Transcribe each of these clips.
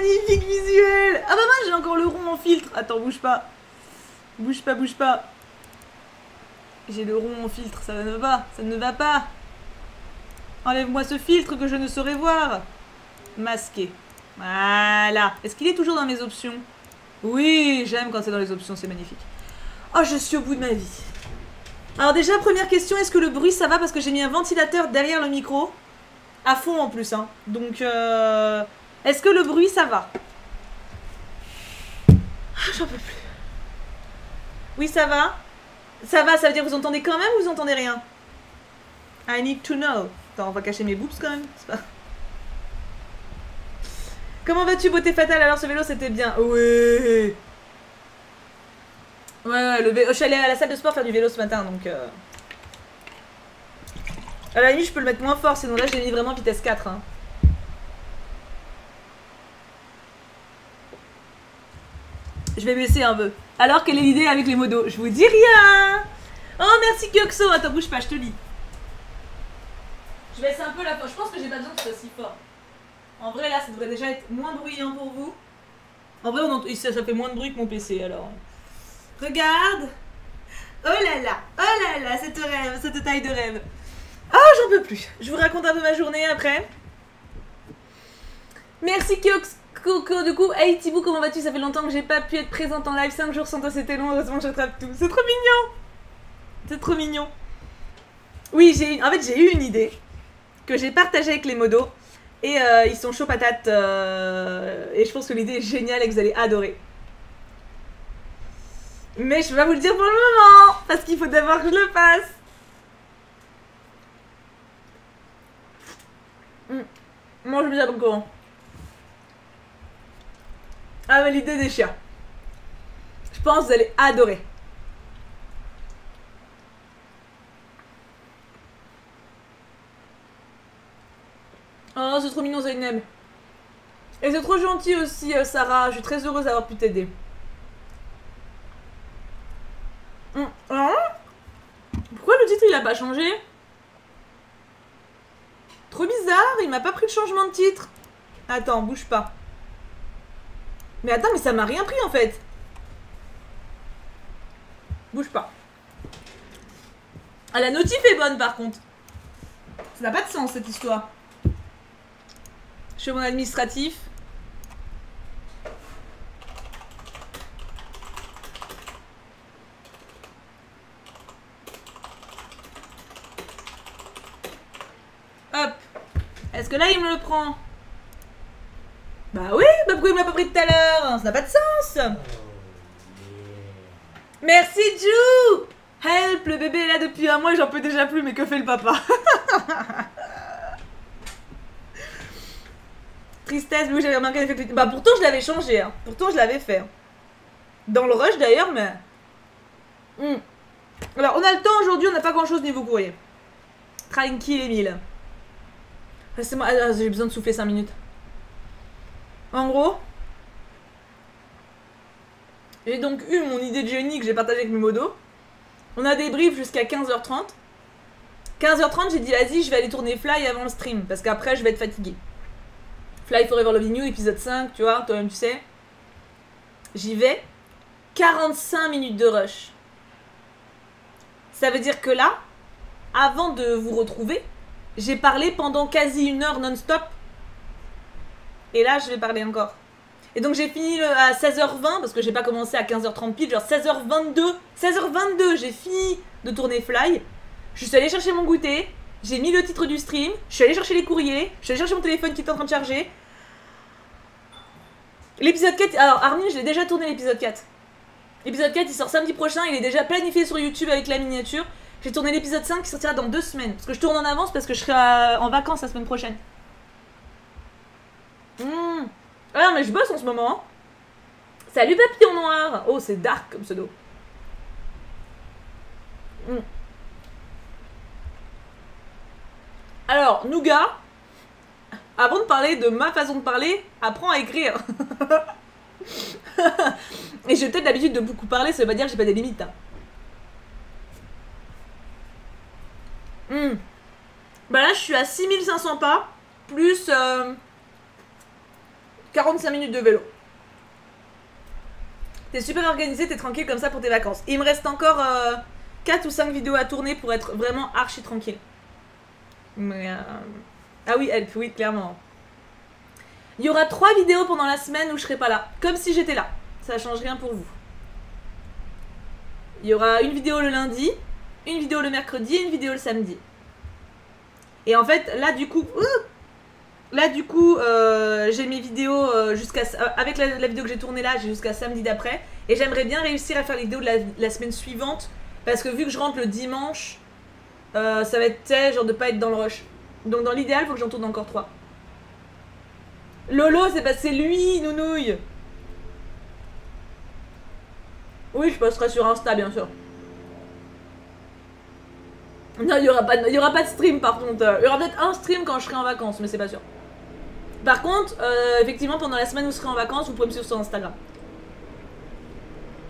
magnifique visuel. Ah bah mince, j'ai encore le rond en filtre. Attends, bouge pas. Bouge pas, bouge pas. J'ai le rond en filtre, ça ne va pas. Ça ne va pas. Enlève-moi ce filtre que je ne saurais voir. Masqué. Voilà. Est-ce qu'il est toujours dans mes options? Oui, j'aime quand c'est dans les options, c'est magnifique. Oh, je suis au bout de ma vie. Alors déjà, première question, est-ce que le bruit ça va? Parce que j'ai mis un ventilateur derrière le micro. À fond en plus, hein. Donc, est-ce que le bruit ça va? Ah, j'en peux plus. Oui, ça va? Ça va, ça veut dire que vous entendez quand même ou vous entendez rien? I need to know. Attends, on va cacher mes boobs quand même. C'est pas... Comment vas-tu, beauté fatale? Alors, ce vélo, c'était bien. Oui. Ouais, le vélo. Je suis allée à la salle de sport faire du vélo ce matin, donc... À la limite, je peux le mettre moins fort, sinon là, j'ai mis vraiment vitesse 4. Hein. Je vais baisser un peu. Alors, quelle est l'idée avec les modos? Je vous dis rien. Oh, merci Kyokso. Attends, bouge pas, je te lis. Je baisse un peu la voix. Je pense que j'ai pas besoin que ce soit si fort. En vrai, là, ça devrait déjà être moins bruyant pour vous. En vrai, ça fait moins de bruit que mon PC, alors. Regarde. Oh là là, cette rêve, cette taille de rêve. Oh, j'en peux plus. Je vous raconte un peu ma journée après. Merci Kyokso. Du coup, hey Thibou, comment vas-tu? Ça fait longtemps que j'ai pas pu être présente en live. 5 jours sans toi, c'était long. Heureusement, j'attrape tout. C'est trop mignon. C'est trop mignon. Oui, en fait, j'ai eu une idée que j'ai partagée avec les modos. Et ils sont chauds patates. Et je pense que l'idée est géniale et que vous allez adorer. Mais je vais pas vous le dire pour le moment. Parce qu'il faut d'abord que je le fasse. Moi, je me dis comme comment. Ah, mais l'idée des chiens. Je pense que vous allez adorer. Oh, c'est trop mignon, Zainab. Et c'est trop gentil aussi, Sarah. Je suis très heureuse d'avoir pu t'aider. Pourquoi le titre, il a pas changé? Trop bizarre, il m'a pas pris le changement de titre. Attends, bouge pas. Mais attends, mais ça m'a rien pris en fait. Bouge pas. Ah, la notif est bonne par contre. Ça n'a pas de sens cette histoire. Je fais mon administratif. Hop. Est-ce que là il me le prend? Bah oui, bah pourquoi il me l'a pas pris tout à l'heure? Ça n'a pas de sens. Merci Ju. Help, le bébé est là depuis un mois et j'en peux déjà plus, mais que fait le papa? Tristesse, oui j'avais remarqué l'effet que... Bah pourtant je l'avais changé, hein. Pourtant je l'avais fait. Dans le rush d'ailleurs, mais... Alors on a le temps aujourd'hui, on n'a pas grand chose niveau courrier. Tranquille Emile. Restez-moi... Ah, j'ai besoin de souffler 5 minutes. En gros... J'ai donc eu mon idée de génie que j'ai partagée avec mes modos. On a des briefs jusqu'à 15h30. 15h30, j'ai dit vas-y, je vais aller tourner Fly avant le stream. Parce qu'après, je vais être fatiguée. Fly Forever Loving You, épisode 5, tu vois, toi-même tu sais. J'y vais. 45 minutes de rush. Ça veut dire que là, avant de vous retrouver, j'ai parlé pendant quasi 1 heure non-stop. Et là, je vais parler encore. Et donc j'ai fini à 16h20, parce que j'ai pas commencé à 15h30 pile, genre 16h22. 16h22, j'ai fini de tourner Fly. Je suis allée chercher mon goûter, j'ai mis le titre du stream, je suis allée chercher les courriers, je suis allée chercher mon téléphone qui était en train de charger. L'épisode 4, alors Armin, je l'ai déjà tourné l'épisode 4. L'épisode 4, il sort samedi prochain, il est déjà planifié sur YouTube avec la miniature. J'ai tourné l'épisode 5 qui sortira dans 2 semaines. Parce que je tourne en avance parce que je serai en vacances la semaine prochaine. Ah mais je bosse en ce moment. Salut papillon noir. Oh c'est dark comme pseudo. Alors Nougat, avant de parler de ma façon de parler, apprends à écrire. Et j'ai peut-être l'habitude de beaucoup parler, ça veut pas dire que j'ai pas des limites. Bah là je suis à 6500 pas, plus 45 minutes de vélo. T'es super organisé, t'es tranquille comme ça pour tes vacances. Et il me reste encore 4 ou 5 vidéos à tourner pour être vraiment archi tranquille. Mais ah oui, help, oui, clairement. Il y aura 3 vidéos pendant la semaine où je serai pas là. Comme si j'étais là. Ça change rien pour vous. Il y aura une vidéo le lundi, une vidéo le mercredi et une vidéo le samedi. Et en fait, là du coup... j'ai mes vidéos jusqu'à... avec la vidéo que j'ai tournée là, j'ai jusqu'à samedi d'après. Et j'aimerais bien réussir à faire les vidéos de la semaine suivante. Parce que vu que je rentre le dimanche, ça va être genre de pas être dans le rush. Donc dans l'idéal, il faut que j'en tourne encore 3. Lolo, c'est parce que c'est lui, nounouille. Oui, je posterai sur Insta, bien sûr. Non, il y aura pas de stream par contre. Il y aura peut-être un stream quand je serai en vacances, mais c'est pas sûr. Par contre, effectivement, pendant la semaine où je serai en vacances, vous pouvez me suivre sur Instagram.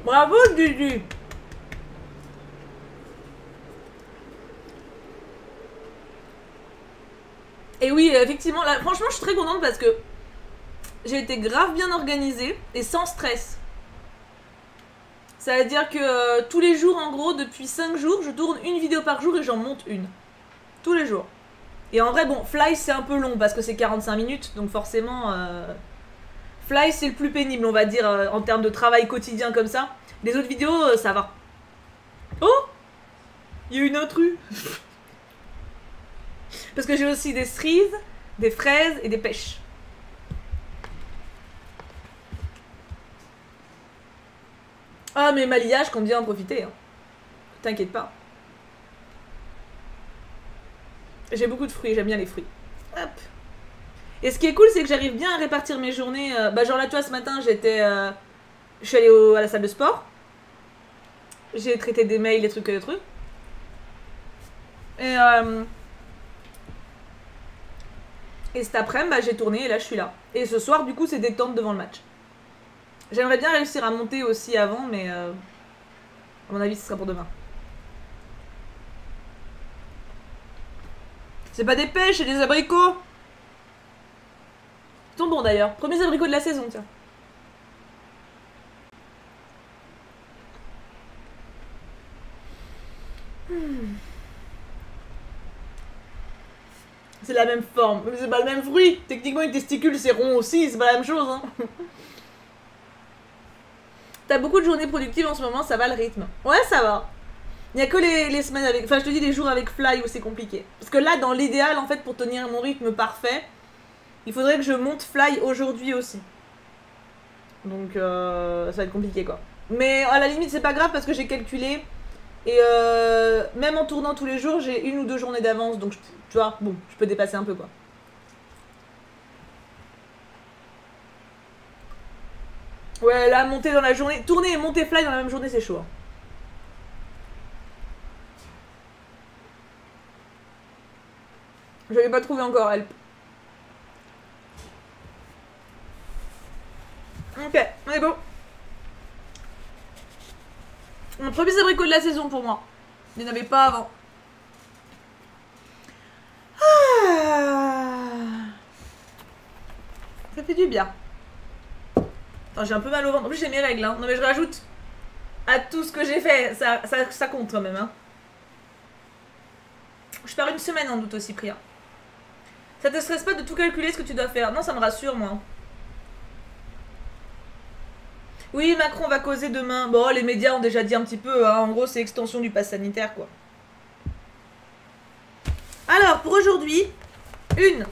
Bravo, Dudu. Et oui, effectivement, là, franchement, je suis très contente parce que j'ai été grave bien organisée et sans stress. Ça veut dire que tous les jours, en gros, depuis 5 jours, je tourne une vidéo par jour et j'en monte une. Tous les jours. Et en vrai, bon, Fly, c'est un peu long parce que c'est 45 minutes, donc forcément... Fly, c'est le plus pénible, on va dire, en termes de travail quotidien comme ça. Les autres vidéos, ça va. Oh! Il y a une intrus. Parce que j'ai aussi des cerises, des fraises et des pêches. Ah, mais Malia, je compte bien en profiter. Hein. T'inquiète pas. J'ai beaucoup de fruits, j'aime bien les fruits. Hop. Et ce qui est cool, c'est que j'arrive bien à répartir mes journées. Bah, genre là, toi, ce matin, j'étais... je suis allée à la salle de sport. J'ai traité des mails, des trucs. Et cet après-midi, bah, j'ai tourné et là, je suis là. Et ce soir, du coup, c'est détente devant le match. J'aimerais bien réussir à monter aussi avant, mais à mon avis, ce sera pour demain. C'est pas des pêches, c'est des abricots. Ils sont bons d'ailleurs. Premiers abricots de la saison, tiens. C'est la même forme, mais c'est pas le même fruit. Techniquement, une testicule, c'est rond aussi, c'est pas la même chose, hein. T'as beaucoup de journées productives en ce moment, ça va le rythme. Ouais, ça va. Il n'y a que les semaines avec... Enfin, je te dis les jours avec Fly où c'est compliqué. Parce que là, dans l'idéal, en fait, pour tenir mon rythme parfait, il faudrait que je monte Fly aujourd'hui aussi. Donc, ça va être compliqué, quoi. Mais à la limite, c'est pas grave parce que j'ai calculé. Et même en tournant tous les jours, j'ai 1 ou 2 journées d'avance. Donc, tu vois, bon, je peux dépasser un peu, quoi. Ouais, là, monter dans la journée... Tourner et monter Fly dans la même journée, c'est chaud. Hein. Je l'ai pas trouvé encore, help. Ok, on est beau. Mon premier abricot de la saison pour moi. Il n'y en avait pas avant. Ah. Ça fait du bien. Attends, j'ai un peu mal au ventre. En plus, j'ai mes règles. Hein. Non, mais je rajoute à tout ce que j'ai fait. Ça compte quand même. Hein. Je pars 1 semaine en doute aussi, Priya. Ça te stresse pas de tout calculer ce que tu dois faire? Non, ça me rassure, moi. Oui, Macron va causer demain. Bon, les médias ont déjà dit un petit peu. Hein. En gros, c'est extension du pass sanitaire, quoi. Alors, pour aujourd'hui, 1,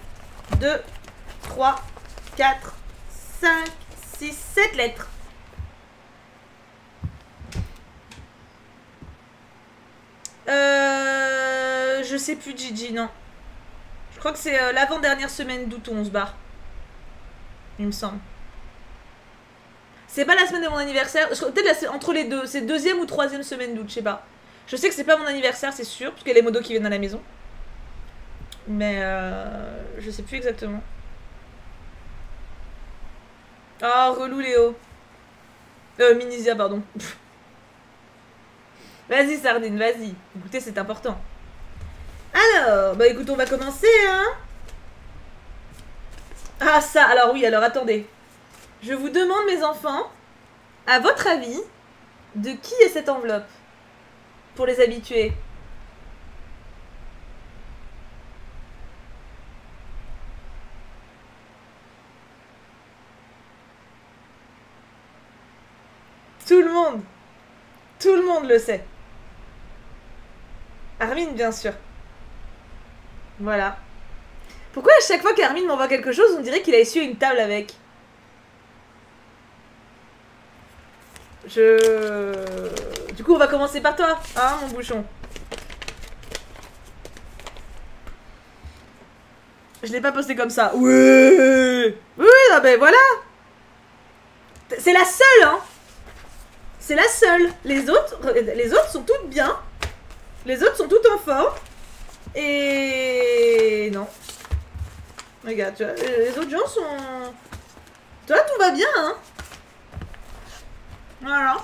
2, 3, 4, 5, 6, 7 lettres. Je sais plus, Gigi, non. Je crois que c'est l'avant-dernière semaine d'août où on se barre. Il me semble. C'est pas la semaine de mon anniversaire. Peut-être entre les deux. C'est 2e ou 3e semaine d'août, je sais pas. Je sais que c'est pas mon anniversaire, c'est sûr. Parce qu'il y a les modos qui viennent à la maison. Mais je sais plus exactement. Ah, oh, relou Léo. Minisia, pardon. Vas-y, Sardine, vas-y. Écoutez, c'est important. Alors, bah écoute, on va commencer, hein. Ah, ça, alors oui, alors attendez. Je vous demande, mes enfants, à votre avis, de qui est cette enveloppe? Pour les habitués. Tout le monde le sait. Armin, bien sûr. Voilà. Pourquoi à chaque fois qu'Armin m'envoie quelque chose, on dirait qu'il a essuyé une table avec? Du coup, on va commencer par toi, hein, mon bouchon. Je l'ai pas posté comme ça. Oui, ah ben voilà. C'est la seule, hein. C'est la seule. Les autres sont toutes bien. Les autres sont toutes en forme. Et non. Regarde, tu vois, les autres gens sont... Toi, tout va bien, hein. Voilà.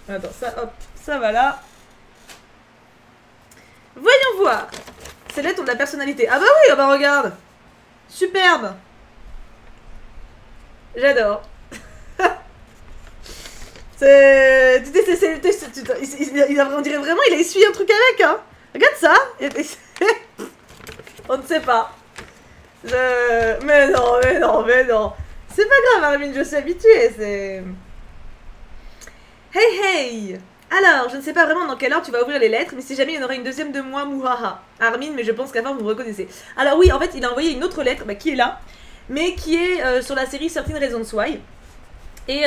Attends, ça, hop, ça va là. Voyons voir. Ces lettres ont de la personnalité. Ah bah oui, ah bah regarde. Superbe. J'adore. C'est... On dirait vraiment il a essuyé un truc avec, hein. Regarde ça. On ne sait pas. Mais non. C'est pas grave, Armin, je suis habituée, c'est... Hey. Alors, je ne sais pas vraiment dans quelle heure tu vas ouvrir les lettres, mais si jamais il y en aura une deuxième de moi, mouhaha. Armin, mais je pense qu'à force vous me reconnaissez. Alors oui, en fait, il a envoyé une autre lettre, bah, qui est là, mais qui est sur la série Certain Reasons Why. Et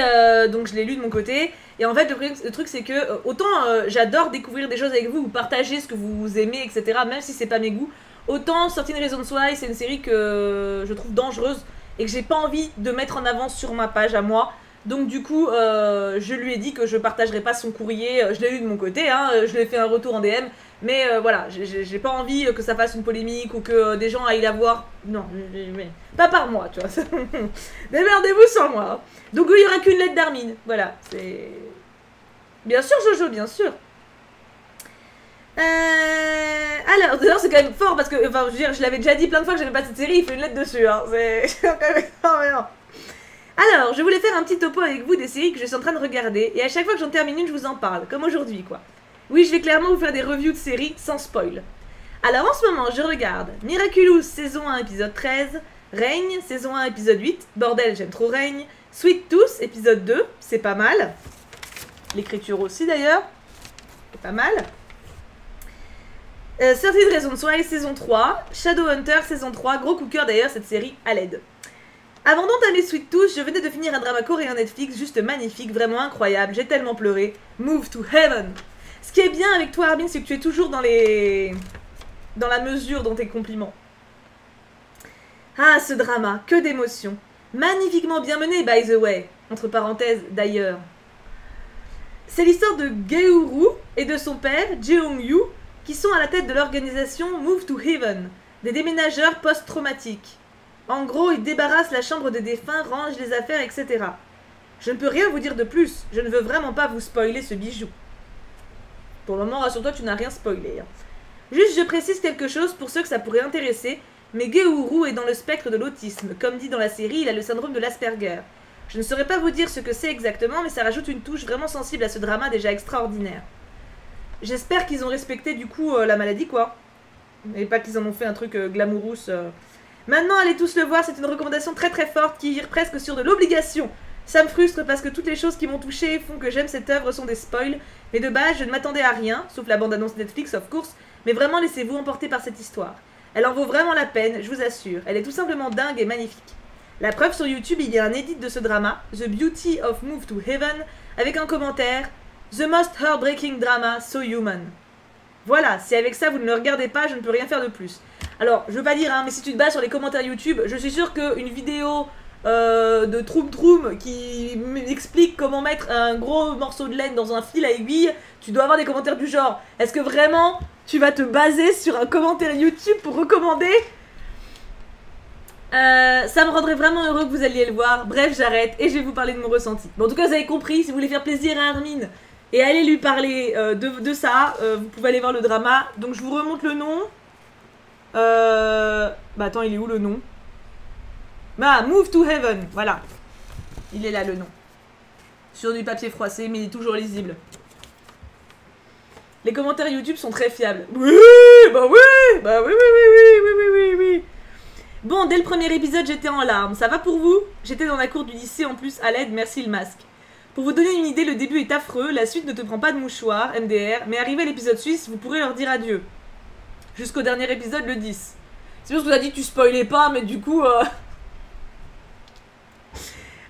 donc je l'ai lu de mon côté. Et en fait, le truc, c'est que autant j'adore découvrir des choses avec vous, ou partager ce que vous aimez, etc., même si c'est pas mes goûts, autant Certain Reasons Why, c'est une série que je trouve dangereuse et que j'ai pas envie de mettre en avant sur ma page à moi. Donc du coup, je lui ai dit que je partagerai pas son courrier. Je l'ai lu de mon côté, hein, je lui ai fait un retour en DM. Mais voilà, j'ai pas envie que ça fasse une polémique ou que des gens aillent la voir. Non, pas par moi, tu vois. Démerdez-vous sans moi. Donc il y aura qu'une lettre d'Armin. Voilà, c'est... Bien sûr, Jojo, bien sûr. Alors, d'ailleurs, c'est quand même fort parce que, enfin, je veux dire, je l'avais déjà dit plein de fois que j'aimais pas cette série, il fait une lettre dessus, hein. C'est... non. Alors, je voulais faire un petit topo avec vous des séries que je suis en train de regarder, et à chaque fois que j'en termine une, je vous en parle, comme aujourd'hui, quoi. Oui, je vais clairement vous faire des reviews de séries sans spoil. Alors, en ce moment, je regarde Miraculous, saison 1, épisode 13, Règne, saison 1, épisode 8, bordel, j'aime trop Règne, Sweet Tooth, épisode 2, c'est pas mal. L'écriture aussi, d'ailleurs, c'est pas mal. Certain Reasons Why, saison 3, Shadowhunter, saison 3, gros coup de cœur d'ailleurs, cette série à l'aide. Avant d'entamer Sweet Tooth, je venais de finir un drama coréen Netflix juste magnifique, vraiment incroyable, j'ai tellement pleuré. Move to Heaven. Ce qui est bien avec toi, Armin, c'est que tu es toujours dans la mesure dans tes compliments. Ah, ce drama, que d'émotions. Magnifiquement bien mené, by the way. Entre parenthèses, d'ailleurs. C'est l'histoire de Geuru et de son père, Jeong-yu, qui sont à la tête de l'organisation Move to Heaven, des déménageurs post-traumatiques. En gros, ils débarrassent la chambre des défunts, rangent les affaires, etc. Je ne peux rien vous dire de plus, je ne veux vraiment pas vous spoiler ce bijou. Pour le moment, rassure-toi, tu n'as rien spoilé. Hein. Juste, je précise quelque chose pour ceux que ça pourrait intéresser, mais Geuru est dans le spectre de l'autisme. Comme dit dans la série, il a le syndrome de l'Asperger. Je ne saurais pas vous dire ce que c'est exactement, mais ça rajoute une touche vraiment sensible à ce drama déjà extraordinaire. J'espère qu'ils ont respecté du coup la maladie, quoi. Et pas qu'ils en ont fait un truc glamourous. Maintenant, allez tous le voir, c'est une recommandation très très forte qui vire presque sur de l'obligation. Ça me frustre parce que toutes les choses qui m'ont touché et font que j'aime cette œuvre sont des spoils. Mais de base, je ne m'attendais à rien, sauf la bande-annonce Netflix, of course. Mais vraiment, laissez-vous emporter par cette histoire. Elle en vaut vraiment la peine, je vous assure. Elle est tout simplement dingue et magnifique. La preuve, sur YouTube, il y a un edit de ce drama, The Beauty of Move to Heaven, avec un commentaire « The most heartbreaking drama, so human ». Voilà, si avec ça vous ne le regardez pas, je ne peux rien faire de plus. Alors, je veux pas dire, hein, mais si tu te bases sur les commentaires YouTube, je suis sûre qu'une vidéo de Troum Troum qui m'explique comment mettre un gros morceau de laine dans un fil à aiguille, tu dois avoir des commentaires du genre « Est-ce que vraiment tu vas te baser sur un commentaire YouTube pour recommander ?» Ça me rendrait vraiment heureux que vous alliez le voir. Bref, j'arrête et je vais vous parler de mon ressenti. Bon, en tout cas, vous avez compris, si vous voulez faire plaisir à Armin et aller lui parler de ça, vous pouvez aller voir le drama. Donc, je vous remonte le nom. Bah, attends, il est où le nom? Bah, Move to Heaven, voilà. Il est là le nom. Sur du papier froissé, mais il est toujours lisible. Les commentaires YouTube sont très fiables. Oui, bah oui, bah oui, oui, oui, oui, oui, oui, oui, oui. Bon, dès le premier épisode, j'étais en larmes. Ça va pour vous? J'étais dans la cour du lycée en plus, à l'aide, merci le masque. Pour vous donner une idée, le début est affreux, la suite ne te prend pas de mouchoir, MDR, mais arrivé à l'épisode suisse, vous pourrez leur dire adieu. Jusqu'au dernier épisode, le 10. C'est parce que t'as dit que tu spoilais pas, mais du coup...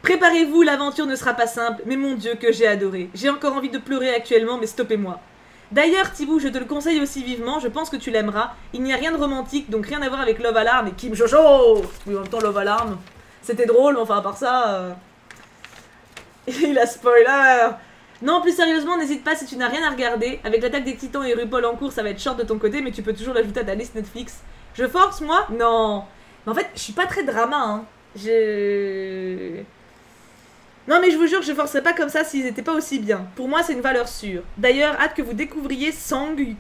Préparez-vous, l'aventure ne sera pas simple, mais mon Dieu que j'ai adoré. J'ai encore envie de pleurer actuellement, mais stoppez-moi. D'ailleurs, Thibaut, je te le conseille aussi vivement, je pense que tu l'aimeras. Il n'y a rien de romantique, donc rien à voir avec Love Alarm et Kim Jojo. Oui, en même temps, Love Alarm, c'était drôle, mais enfin, à part ça... Il a spoiler. Non, plus sérieusement, n'hésite pas si tu n'as rien à regarder. Avec l'attaque des titans et RuPaul en cours, ça va être short de ton côté, mais tu peux toujours l'ajouter à ta liste Netflix. Je force, moi? Non. Mais en fait, je suis pas très drama, hein. Non, mais je vous jure que je forcerais pas comme ça s'ils étaient pas aussi bien. Pour moi, c'est une valeur sûre. D'ailleurs, hâte que vous découvriez Sang-gu,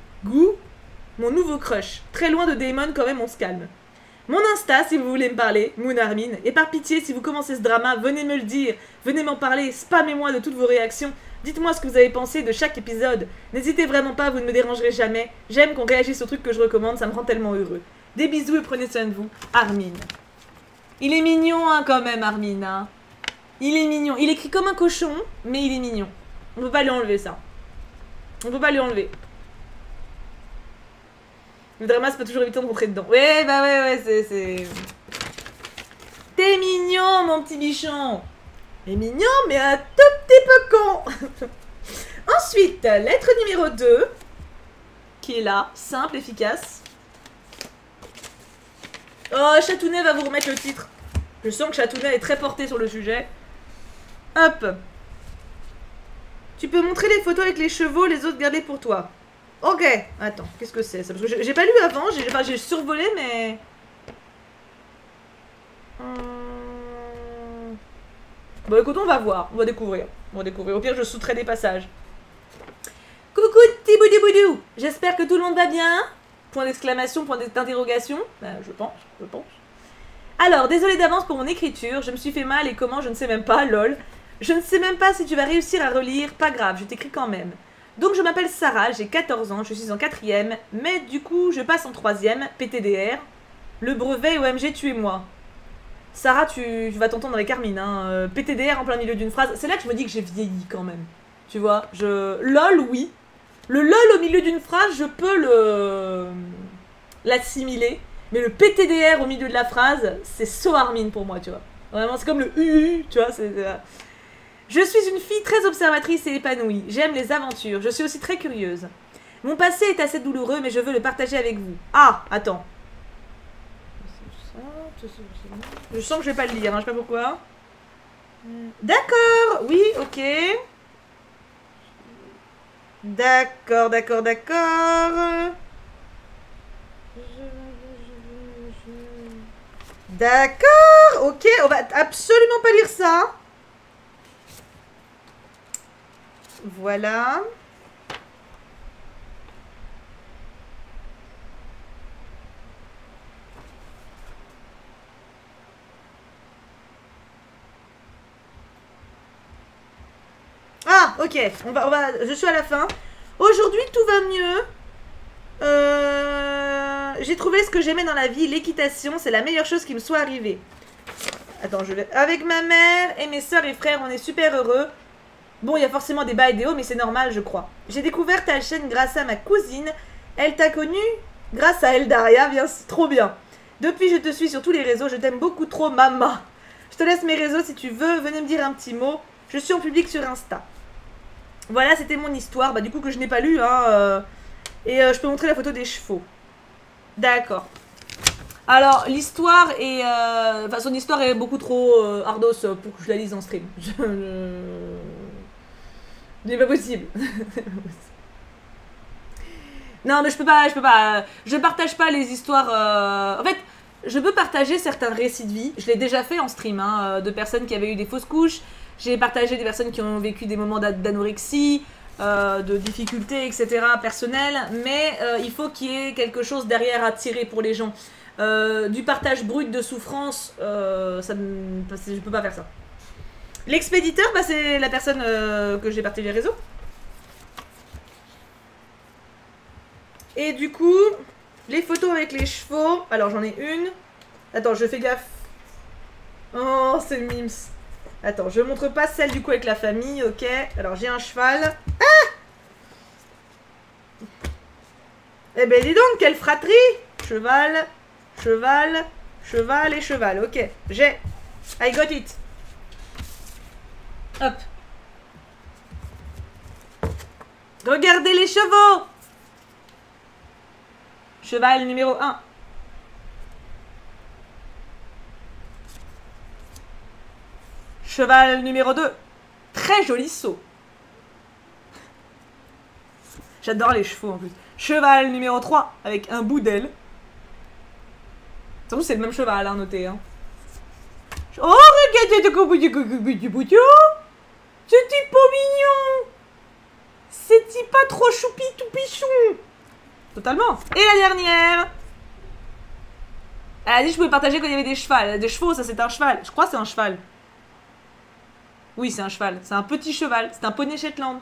mon nouveau crush. Très loin de Damon, quand même, on se calme. Mon Insta, si vous voulez me parler, Moon Armin. Et par pitié, si vous commencez ce drama, venez me le dire. Venez m'en parler, spammez-moi de toutes vos réactions. Dites-moi ce que vous avez pensé de chaque épisode. N'hésitez vraiment pas, vous ne me dérangerez jamais. J'aime qu'on réagisse aux trucs que je recommande, ça me rend tellement heureux. Des bisous et prenez soin de vous. Armin. Il est mignon, hein, quand même, Armin, hein. Il est mignon. Il écrit comme un cochon, mais il est mignon. On peut pas lui enlever ça. On peut pas lui enlever. Le drama, c'est pas toujours évident de rentrer dedans. Ouais, bah ouais, c'est... T'es mignon, mon petit bichon. Mais mignon, mais un tout petit peu con. Ensuite, lettre numéro 2. Qui est là, simple, efficace. Oh, Chatounet va vous remettre le titre. Je sens que Chatounet est très porté sur le sujet. Hop. Tu peux montrer les photos avec les chevaux, les autres garder pour toi. Ok. Attends, qu'est-ce que c'est ça? Parce que j'ai pas lu avant, j'ai survolé, mais... Bon, écoute, on va voir. On va découvrir. Au pire, je sous-trai des passages. Coucou, Tiboudiboudou. J'espère que tout le monde va bien. Point d'exclamation, point d'interrogation. Bah, je pense. Alors, désolé d'avance pour mon écriture. Je me suis fait mal et comment, je ne sais même pas, lol. Je ne sais même pas si tu vas réussir à relire. Pas grave, je t'écris quand même. Donc, je m'appelle Sarah, j'ai 14 ans, je suis en 4e. Mais du coup, je passe en 3e, PTDR. Le brevet, OMG, tuez-moi. Sarah, tu vas t'entendre avec Carmine, hein. PTDR en plein milieu d'une phrase. C'est là que je me dis que j'ai vieilli quand même. Tu vois, LOL, oui. Le LOL au milieu d'une phrase, je peux l'assimiler. Mais le PTDR au milieu de la phrase, c'est so Armin pour moi, tu vois. Vraiment, c'est comme le UU, tu vois. Je suis une fille très observatrice et épanouie. J'aime les aventures. Je suis aussi très curieuse. Mon passé est assez douloureux, mais je veux le partager avec vous. Ah, attends. Je sens que je vais pas le lire, hein, je sais pas pourquoi. D'accord, oui, ok. D'accord. D'accord, ok, on va absolument pas lire ça. Voilà. Ah, ok, je suis à la fin. Aujourd'hui, tout va mieux. J'ai trouvé ce que j'aimais dans la vie, l'équitation, c'est la meilleure chose qui me soit arrivée. Attends, je vais... Avec ma mère et mes soeurs et frères, on est super heureux. Bon, il y a forcément des bas et des hauts, mais c'est normal, je crois. J'ai découvert ta chaîne grâce à ma cousine. Elle t'a connue grâce à Eldaria, bien, c'est trop bien. Depuis, je te suis sur tous les réseaux, je t'aime beaucoup trop, maman. Je te laisse mes réseaux si tu veux, venez me dire un petit mot. Je suis en public sur Insta. Voilà, c'était mon histoire, bah du coup que je n'ai pas lu, hein. Et je peux montrer la photo des chevaux. D'accord. Alors, l'histoire est... Enfin, son histoire est beaucoup trop ardos pour que je la lise en stream. C'est pas possible. Non, mais je peux pas... Je partage pas les histoires... En fait, je peux partager certains récits de vie. Je l'ai déjà fait en stream, hein, de personnes qui avaient eu des fausses couches. J'ai partagé des personnes qui ont vécu des moments d'anorexie, de difficultés, etc. personnelles. Mais il faut qu'il y ait quelque chose derrière à tirer pour les gens. du partage brut de souffrance, je peux pas faire ça. L'expéditeur, bah, c'est la personne que j'ai partagé les réseaux. Et du coup, les photos avec les chevaux. Alors j'en ai une. Attends, je fais gaffe. Oh, c'est mims. Attends, je montre pas celle du coup avec la famille, ok. Alors j'ai un cheval. Ah! Eh ben dis donc, quelle fratrie! Cheval, cheval, cheval et cheval, ok. J'ai. I got it. Hop. Regardez les chevaux! Cheval numéro 1. Cheval numéro 2. Très joli saut. J'adore les chevaux en plus. Cheval numéro 3 avec un bout d'aile. C'est le même cheval, hein, noté. Hein. Oh, regardez ce petit pot mignon. C'est pas trop choupi tout pichon. Totalement. Et la dernière. Elle a dit que je pouvais partager quand il y avait des chevaux. Des chevaux, ça c'est un cheval. Je crois que c'est un cheval. Oui, c'est un cheval. C'est un petit cheval. C'est un poney Shetland.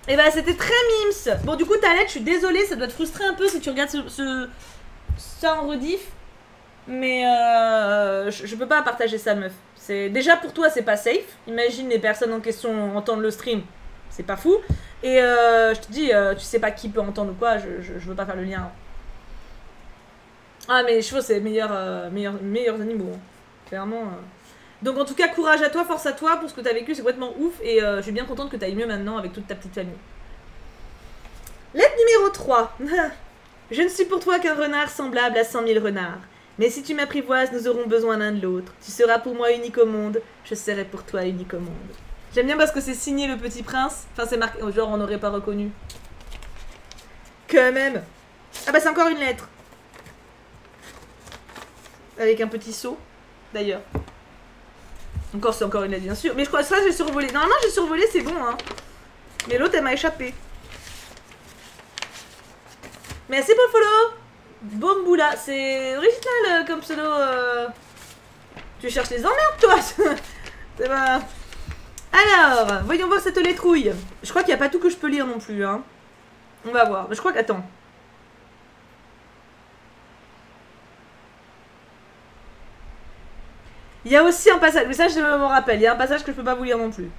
Et bah c'était très mims. Bon du coup Talette, je suis désolée, ça doit te frustrer un peu si tu regardes ça en rediff. Mais je peux pas partager ça meuf. Déjà pour toi c'est pas safe. Imagine les personnes en question entendent le stream. C'est pas fou. Et je te dis, tu sais pas qui peut entendre ou quoi, je veux pas faire le lien. Ah mais les chevaux c'est les meilleurs animaux. Hein. Clairement. Donc en tout cas, courage à toi, force à toi pour ce que t'as vécu, c'est complètement ouf et je suis bien contente que t'ailles mieux maintenant avec toute ta petite famille. Lettre numéro 3. Je ne suis pour toi qu'un renard semblable à 100 000 renards. Mais si tu m'apprivoises, nous aurons besoin l'un de l'autre. Tu seras pour moi unique au monde, je serai pour toi unique au monde. J'aime bien parce que c'est signé Le Petit Prince. Enfin c'est marqué, genre on n'aurait pas reconnu. Quand même. Ah bah c'est encore une lettre. Avec un petit seau, d'ailleurs. Encore, c'est encore une lettre, bien sûr. Mais je crois que ça, j'ai survolé. Normalement, j'ai survolé, c'est bon, hein. Mais l'autre, elle m'a échappé. Merci pour le follow. Bomboula. C'est original comme pseudo. Tu cherches les emmerdes, toi. C'est pas... Alors, voyons voir cette lettrouille. Je crois qu'il n'y a pas tout que je peux lire non plus, hein. On va voir. Mais je crois que... Attends. Il y a aussi un passage, mais ça je me rappelle, il y a un passage que je peux pas vous lire non plus.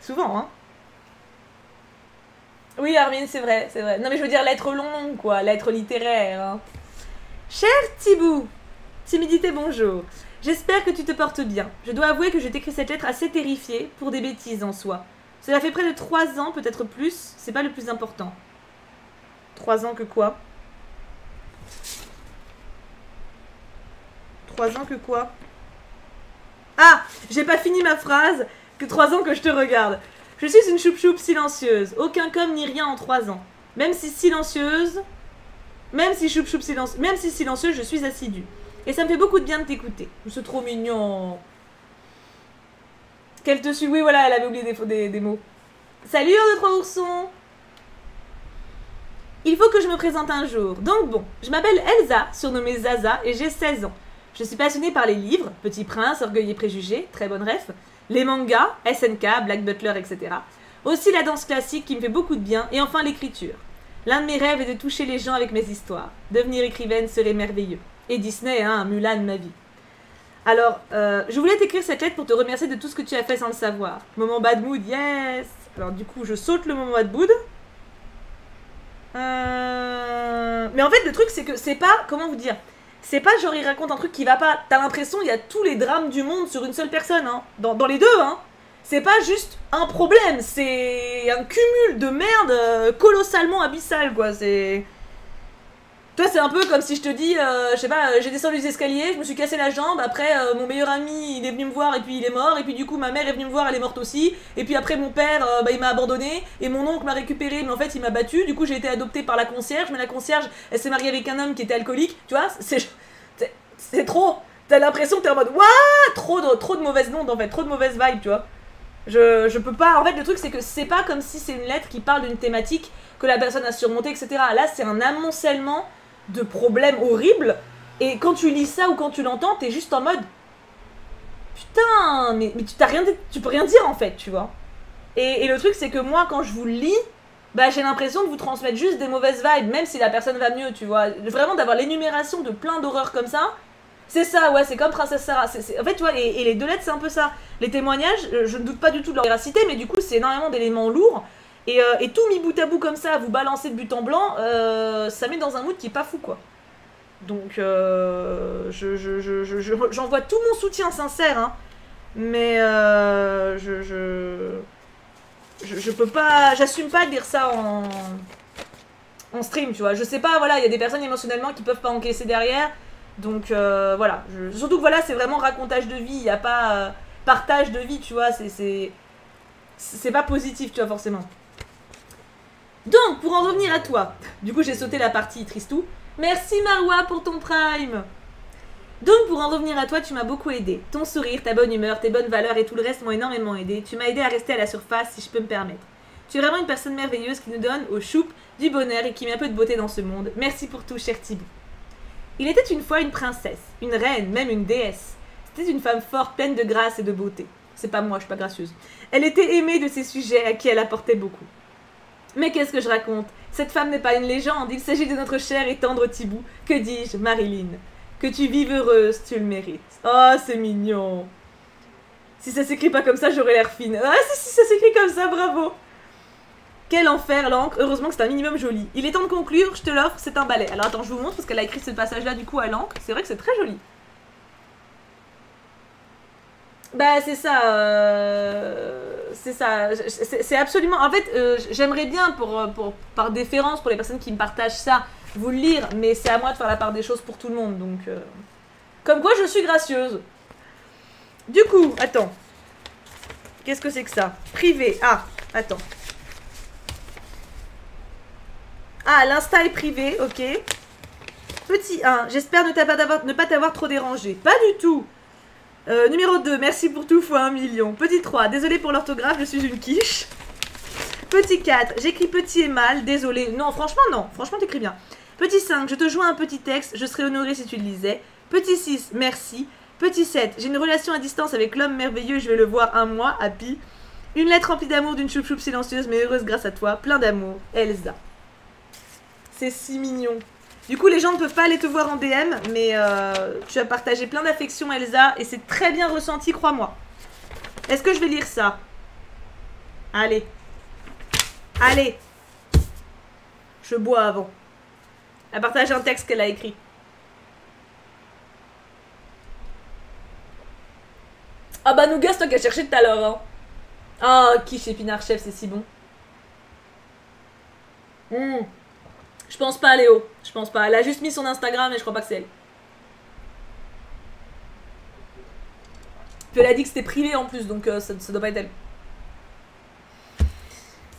Souvent, hein. Oui, Armin, c'est vrai, c'est vrai. Non, mais je veux dire lettre longue, quoi, lettre littéraire. Hein. Cher Thibou, timidité, bonjour. J'espère que tu te portes bien. Je dois avouer que je t'écris cette lettre assez terrifiée pour des bêtises en soi. Cela fait près de 3 ans, peut-être plus, c'est pas le plus important. 3 ans que quoi? 3 ans que quoi? Ah, j'ai pas fini ma phrase. Que 3 ans que je te regarde. Je suis une choup-choup silencieuse. Aucun com ni rien en 3 ans. Même si silencieuse... Même si choup-choup silencieuse... Même si silencieuse, je suis assidue. Et ça me fait beaucoup de bien de t'écouter. C'est trop mignon. Qu'elle te suit... Oui, voilà, elle avait oublié des mots. Salut, 1, 2, 3 oursons. Il faut que je me présente un jour. Donc bon, je m'appelle Elsa, surnommée Zaza, et j'ai 16 ans. Je suis passionnée par les livres, Petit Prince, Orgueil et Préjugés, très bonne ref, les mangas, SNK, Black Butler, etc. Aussi la danse classique qui me fait beaucoup de bien, et enfin l'écriture. L'un de mes rêves est de toucher les gens avec mes histoires. Devenir écrivaine serait merveilleux. Et Disney, hein, Mulan, ma vie. Alors, je voulais t'écrire cette lettre pour te remercier de tout ce que tu as fait sans le savoir. Moment bad mood, yes. Alors du coup, je saute le moment bad mood. Mais en fait, le truc, c'est que c'est pas... Comment vous dire? C'est pas genre il raconte un truc qui va pas. T'as l'impression il y a tous les drames du monde sur une seule personne, hein. Dans les deux, hein. C'est pas juste un problème, c'est un cumul de merde colossalement abyssal, quoi. C'est... Toi, c'est un peu comme si je te dis, je sais pas, j'ai descendu les escaliers, je me suis cassé la jambe, après mon meilleur ami il est venu me voir et puis il est mort, et puis du coup ma mère est venue me voir, elle est morte aussi, et puis après mon père, il m'a abandonné, et mon oncle m'a récupéré, mais en fait il m'a battu, du coup j'ai été adoptée par la concierge, mais la concierge elle s'est mariée avec un homme qui était alcoolique, tu vois, c'est trop, t'as l'impression que t'es en mode, waouh, trop de mauvaises ondes en fait, trop de mauvaises vibes, tu vois. Je peux pas... En fait, le truc, c'est que c'est pas comme si c'est une lettre qui parle d'une thématique que la personne a surmontée, etc. Là, c'est un amoncellement de problèmes horribles. Et quand tu lis ça ou quand tu l'entends, t'es juste en mode... Putain, mais tu peux rien dire, en fait, tu vois. Et le truc, c'est que moi, quand je vous le lis, bah, j'ai l'impression de vous transmettre juste des mauvaises vibes, même si la personne va mieux, tu vois. Vraiment, d'avoir l'énumération de plein d'horreurs comme ça... C'est ça, ouais, c'est comme Princesse Sarah. En fait, tu vois, et les deux lettres, c'est un peu ça. Les témoignages, je ne doute pas du tout de leur véracité, mais du coup, c'est énormément d'éléments lourds. Et tout mis bout à bout comme ça, vous balancer de but en blanc, ça met dans un mood qui est pas fou, quoi. Donc, j'envoie tout mon soutien sincère, hein. Mais je peux pas, j'assume pas de lire ça en stream, tu vois. Je sais pas, voilà, il y a des personnes émotionnellement qui peuvent pas encaisser derrière. Donc voilà, surtout que voilà, c'est vraiment racontage de vie, il n'y a pas partage de vie, tu vois, c'est pas positif, tu vois, forcément. Donc, pour en revenir à toi, du coup j'ai sauté la partie tristou. Merci Marwa pour ton prime. Donc pour en revenir à toi, tu m'as beaucoup aidé. Ton sourire, ta bonne humeur, tes bonnes valeurs et tout le reste m'ont énormément aidé. Tu m'as aidé à rester à la surface, si je peux me permettre. Tu es vraiment une personne merveilleuse qui nous donne au choup du bonheur et qui met un peu de beauté dans ce monde. Merci pour tout, cher Thibaut. Il était une fois une princesse, une reine, même une déesse. C'était une femme forte, pleine de grâce et de beauté. C'est pas moi, je suis pas gracieuse. Elle était aimée de ses sujets à qui elle apportait beaucoup. Mais qu'est-ce que je raconte? Cette femme n'est pas une légende, il s'agit de notre cher et tendre Thibaut. Que dis-je, Marilyn? Que tu vives heureuse, tu le mérites. Oh, c'est mignon. Si ça s'écrit pas comme ça, j'aurais l'air fine. Ah, si ça s'écrit comme ça, bravo. Quel enfer, l'encre. Heureusement que c'est un minimum joli. Il est temps de conclure, je te l'offre, c'est un balai. Alors attends, je vous montre parce qu'elle a écrit ce passage-là du coup à l'encre. C'est vrai que c'est très joli. Bah c'est ça. C'est ça. C'est absolument... En fait, j'aimerais bien, par déférence, pour les personnes qui me partagent ça, vous le lire. Mais c'est à moi de faire la part des choses pour tout le monde. Donc, comme quoi je suis gracieuse. Du coup, attends. Qu'est-ce que c'est que ça? Privé. Ah, attends. Ah, l'insta est privé, ok. Petit 1, j'espère ne pas t'avoir trop dérangé. Pas du tout. Numéro 2, merci pour tout fois 1 million. Petit 3, désolé pour l'orthographe, je suis une quiche. Petit 4, j'écris petit et mal, désolé. Non, franchement t'écris bien. Petit 5, je te joins un petit texte, je serais honorée si tu le lisais. Petit 6, merci. Petit 7, j'ai une relation à distance avec l'homme merveilleux, je vais le voir un mois, happy. Une lettre remplie d'amour d'une choup-choup silencieuse mais heureuse grâce à toi. Plein d'amour, Elsa. C'est si mignon. Du coup, les gens ne peuvent pas aller te voir en DM, mais tu as partagé plein d'affection, Elsa, et c'est très bien ressenti, crois-moi. Est-ce que je vais lire ça? Allez. Allez. Je bois avant. Elle partage un texte qu'elle a écrit. Ah bah Nougat, c'est toi qui as cherché tout à l'heure, hein. Ah, quiche épinard chef, c'est si bon. Je pense pas, Léo. Je pense pas. Elle a juste mis son Instagram, mais je crois pas que c'est elle. Puis elle a dit que c'était privé en plus, donc ça doit pas être elle.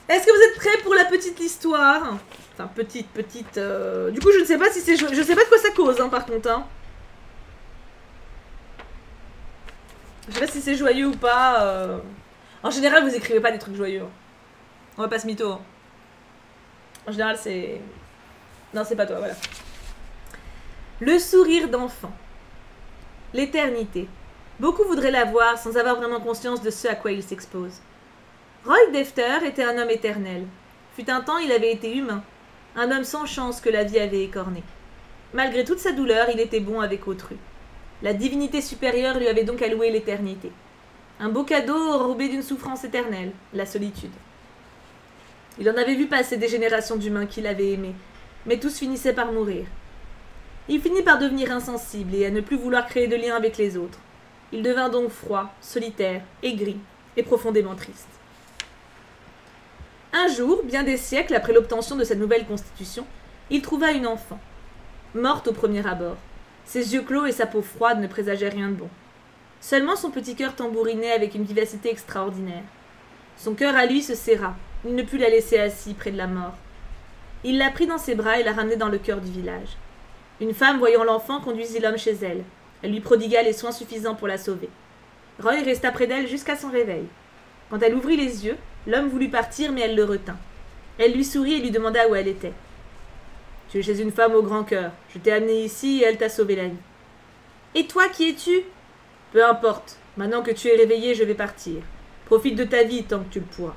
Est-ce que vous êtes prêts pour la petite histoire? Enfin, petite. Du coup, je ne sais pas si c'est... Je sais pas de quoi ça cause, hein, par contre. Hein. Je sais pas si c'est joyeux ou pas. En général, vous écrivez pas des trucs joyeux. On va pas se mytho. Hein. En général, c'est... Non, c'est pas toi, voilà. Le sourire d'enfant. L'éternité. Beaucoup voudraient la voir sans avoir vraiment conscience de ce à quoi il s'expose. Roy Defter était un homme éternel. Fut un temps, il avait été humain. Un homme sans chance que la vie avait écorné. Malgré toute sa douleur, il était bon avec autrui. La divinité supérieure lui avait donc alloué l'éternité. Un beau cadeau enrobé d'une souffrance éternelle, la solitude. Il en avait vu passer des générations d'humains qu'il avait aimés, mais tous finissaient par mourir. Il finit par devenir insensible et à ne plus vouloir créer de lien avec les autres. Il devint donc froid, solitaire, aigri et profondément triste. Un jour, bien des siècles après l'obtention de sa nouvelle constitution, il trouva une enfant, morte au premier abord. Ses yeux clos et sa peau froide ne présageaient rien de bon. Seulement son petit cœur tambourinait avec une vivacité extraordinaire. Son cœur à lui se serra. Il ne put la laisser assise près de la mort. Il la prit dans ses bras et la ramenait dans le cœur du village. Une femme, voyant l'enfant, conduisit l'homme chez elle. Elle lui prodigua les soins suffisants pour la sauver. Roy resta près d'elle jusqu'à son réveil. Quand elle ouvrit les yeux, l'homme voulut partir, mais elle le retint. Elle lui sourit et lui demanda où elle était. « Tu es chez une femme au grand cœur. Je t'ai amenée ici et elle t'a sauvé la vie. »« Et toi, qui es-tu ?»« Peu importe. Maintenant que tu es réveillé, je vais partir. Profite de ta vie tant que tu le pourras. »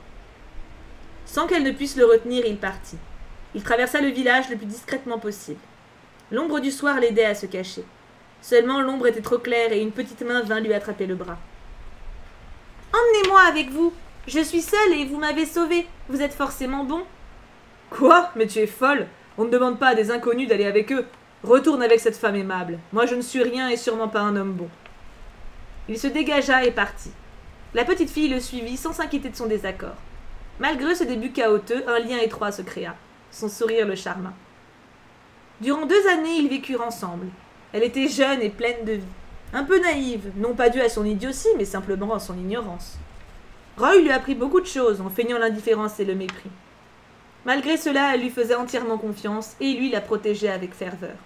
Sans qu'elle ne puisse le retenir, il partit. Il traversa le village le plus discrètement possible. L'ombre du soir l'aidait à se cacher. Seulement l'ombre était trop claire et une petite main vint lui attraper le bras. « Emmenez-moi avec vous. Je suis seule et vous m'avez sauvée. Vous êtes forcément bon. »« Quoi ? Mais tu es folle. On ne demande pas à des inconnus d'aller avec eux. Retourne avec cette femme aimable. Moi je ne suis rien et sûrement pas un homme bon. » Il se dégagea et partit. La petite fille le suivit sans s'inquiéter de son désaccord. Malgré ce début chaotique, un lien étroit se créa. Son sourire le charma. Durant 2 années, ils vécurent ensemble. Elle était jeune et pleine de vie. Un peu naïve, non pas due à son idiotie, mais simplement à son ignorance. Roy lui apprit beaucoup de choses en feignant l'indifférence et le mépris. Malgré cela, elle lui faisait entièrement confiance et lui la protégeait avec ferveur.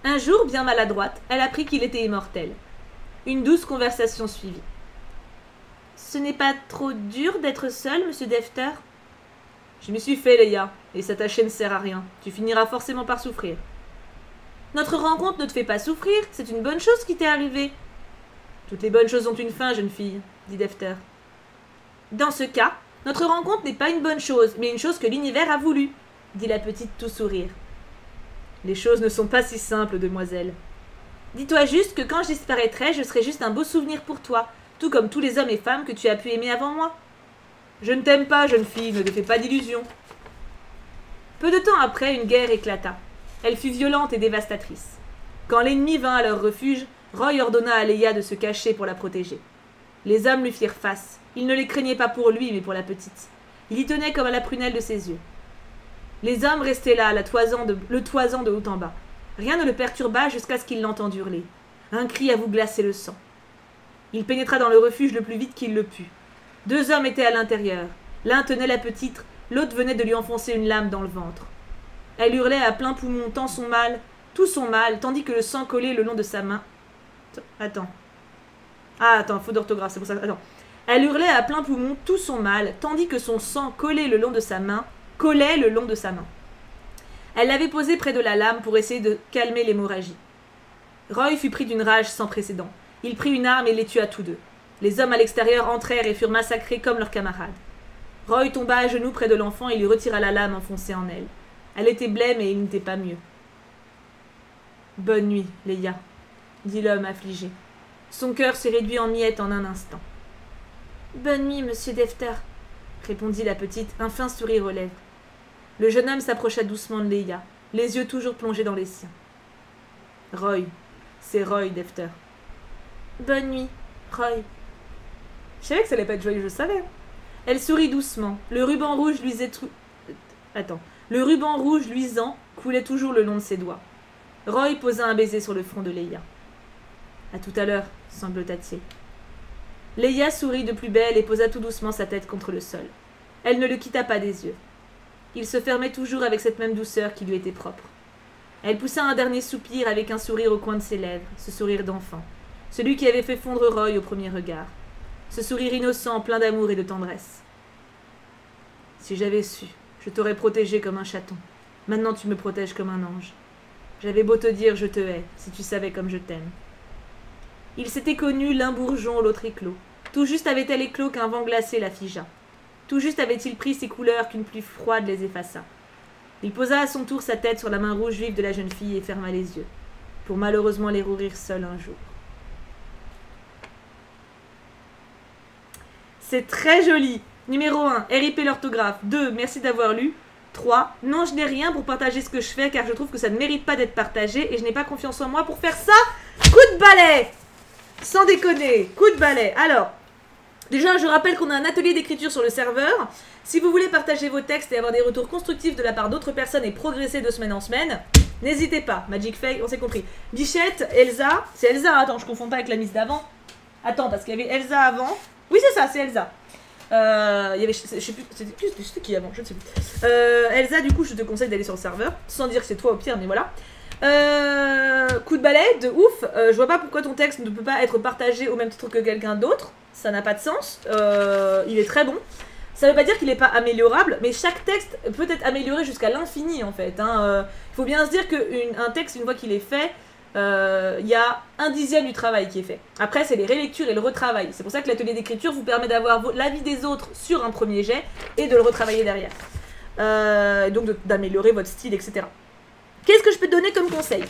Un jour, bien maladroite, elle apprit qu'il était immortel. Une douce conversation suivit. « Ce n'est pas trop dur d'être seule, monsieur Defter ?»« Je m'y suis fait, Leia, et s'attacher ne sert à rien. Tu finiras forcément par souffrir. »« Notre rencontre ne te fait pas souffrir, c'est une bonne chose qui t'est arrivée. »« Toutes les bonnes choses ont une fin, jeune fille, » dit Defter. « Dans ce cas, notre rencontre n'est pas une bonne chose, mais une chose que l'univers a voulu, » dit la petite tout sourire. « Les choses ne sont pas si simples, demoiselle. Dis-toi juste que quand je disparaîtrai, je serai juste un beau souvenir pour toi, tout comme tous les hommes et femmes que tu as pu aimer avant moi. Je ne t'aime pas, jeune fille, ne te fais pas d'illusions. » Peu de temps après, une guerre éclata. Elle fut violente et dévastatrice. Quand l'ennemi vint à leur refuge, Roy ordonna à Leia de se cacher pour la protéger. Les hommes lui firent face. Il ne les craignait pas pour lui, mais pour la petite. Il y tenait comme à la prunelle de ses yeux. Les hommes restaient là, le toisant de haut en bas. Rien ne le perturba jusqu'à ce qu'il l'entendît hurler. Un cri à vous glacer le sang. Il pénétra dans le refuge le plus vite qu'il le put. 2 hommes étaient à l'intérieur. L'un tenait la petite, l'autre venait de lui enfoncer une lame dans le ventre. Elle hurlait à plein poumon tant son mal, tout son mal, tandis que le sang collait le long de sa main. Attends, faute d'orthographe, c'est pour ça. Attends. Elle hurlait à plein poumon tout son mal, tandis que son sang collait le long de sa main. Elle l'avait posé près de la lame pour essayer de calmer l'hémorragie. Roy fut pris d'une rage sans précédent. Il prit une arme et les tua tous 2. Les hommes à l'extérieur entrèrent et furent massacrés comme leurs camarades. Roy tomba à genoux près de l'enfant et lui retira la lame enfoncée en elle. Elle était blême et il n'était pas mieux. « Bonne nuit, Leia, » dit l'homme affligé. Son cœur s'est réduit en miettes en un instant. « Bonne nuit, monsieur Defter, » répondit la petite, un fin sourire aux lèvres. Le jeune homme s'approcha doucement de Leia, les yeux toujours plongés dans les siens. « Roy, c'est Roy Defter. »« Bonne nuit, Roy. » Je savais que ça allait pas être joyeux, je savais. Elle sourit doucement. Le ruban rouge luisant coulait toujours le long de ses doigts. Roy posa un baiser sur le front de Leia. « À tout à l'heure, » sanglota-t-il. Leia sourit de plus belle et posa tout doucement sa tête contre le sol. Elle ne le quitta pas des yeux. Il se fermait toujours avec cette même douceur qui lui était propre. Elle poussa un dernier soupir avec un sourire au coin de ses lèvres, ce sourire d'enfant, celui qui avait fait fondre Roy au premier regard. Ce sourire innocent, plein d'amour et de tendresse. « Si j'avais su, je t'aurais protégé comme un chaton. Maintenant tu me protèges comme un ange. J'avais beau te dire je te hais, si tu savais comme je t'aime. » Ils s'étaient connus, l'un bourgeon, l'autre éclos. Tout juste avait-elle éclos qu'un vent glacé la figea. Tout juste avait-il pris ses couleurs qu'une pluie froide les effaça. Il posa à son tour sa tête sur la main rouge vive de la jeune fille et ferma les yeux, pour malheureusement les rouvrir seuls un jour. C'est très joli. Numéro 1, RIP l'orthographe. 2, merci d'avoir lu. 3, non, je n'ai rien pour partager ce que je fais car je trouve que ça ne mérite pas d'être partagé et je n'ai pas confiance en moi pour faire ça. Coup de balai! Sans déconner, coup de balai. Alors, déjà, je rappelle qu'on a un atelier d'écriture sur le serveur. Si vous voulez partager vos textes et avoir des retours constructifs de la part d'autres personnes et progresser de semaine en semaine, n'hésitez pas. Magic Faye, on s'est compris. Bichette, Elsa, c'est Elsa, attends, je confonds pas avec la mise d'avant. Attends, parce qu'il y avait Elsa avant. Oui, c'est ça, c'est Elsa. Il y avait, je sais plus, c'était qui avant, je ne sais plus. Elsa, du coup, je te conseille d'aller sur le serveur, sans dire que c'est toi au pire, mais voilà. Coup de balai, de ouf. Je vois pas pourquoi ton texte ne peut pas être partagé au même titre que quelqu'un d'autre. Ça n'a pas de sens. Il est très bon. Ça veut pas dire qu'il n'est pas améliorable, mais chaque texte peut être amélioré jusqu'à l'infini en fait. Il faut bien se dire qu'un texte, une fois qu'il est fait, il y a 1/10 du travail qui est fait. Après, c'est les rélectures et le retravail. C'est pour ça que l'atelier d'écriture vous permet d'avoir l'avis des autres sur un premier jet et de le retravailler derrière. Donc d'améliorer votre style, etc. Qu'est-ce que je peux te donner comme conseil?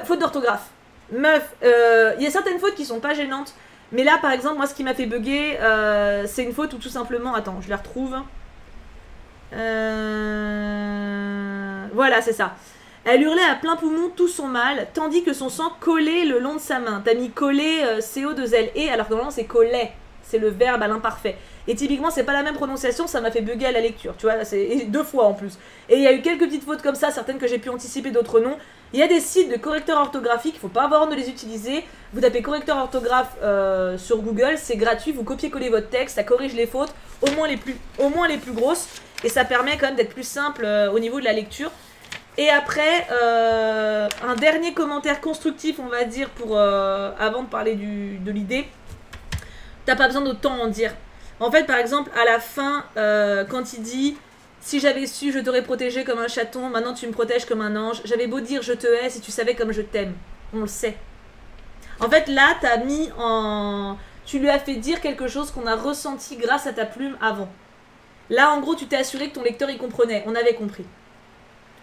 Faute d'orthographe. Meuf, il y a certaines fautes qui sont pas gênantes. Mais là, par exemple, moi, ce qui m'a fait bugger, c'est une faute où tout simplement... Attends, je la retrouve. Voilà, c'est ça. Elle hurlait à plein poumon tout son mal, tandis que son sang collait le long de sa main. T'as mis coller, CO2LE, alors que normalement, c'est collait. C'est le verbe à l'imparfait. Et typiquement, c'est pas la même prononciation, ça m'a fait bugger à la lecture, tu vois, c'est 2 fois en plus. Et il y a eu quelques petites fautes comme ça, certaines que j'ai pu anticiper, d'autres non. Il y a des sites de correcteurs orthographiques, il faut pas avoir honte de les utiliser. Vous tapez correcteur orthographe sur Google, c'est gratuit, vous copiez-collez votre texte, ça corrige les fautes, au moins les plus grosses, et ça permet quand même d'être plus simple au niveau de la lecture. Et après, un dernier commentaire constructif, on va dire, pour avant de parler de l'idée. T'as pas besoin d'autant en dire. En fait, par exemple, à la fin, quand il dit « Si j'avais su, je t'aurais protégé comme un chaton, maintenant tu me protèges comme un ange. J'avais beau dire je te hais si tu savais comme je t'aime. » On le sait. En fait, là, t'as mis en... Tu lui as fait dire quelque chose qu'on a ressenti grâce à ta plume avant. Là, en gros, tu t'es assuré que ton lecteur y comprenait. On avait compris.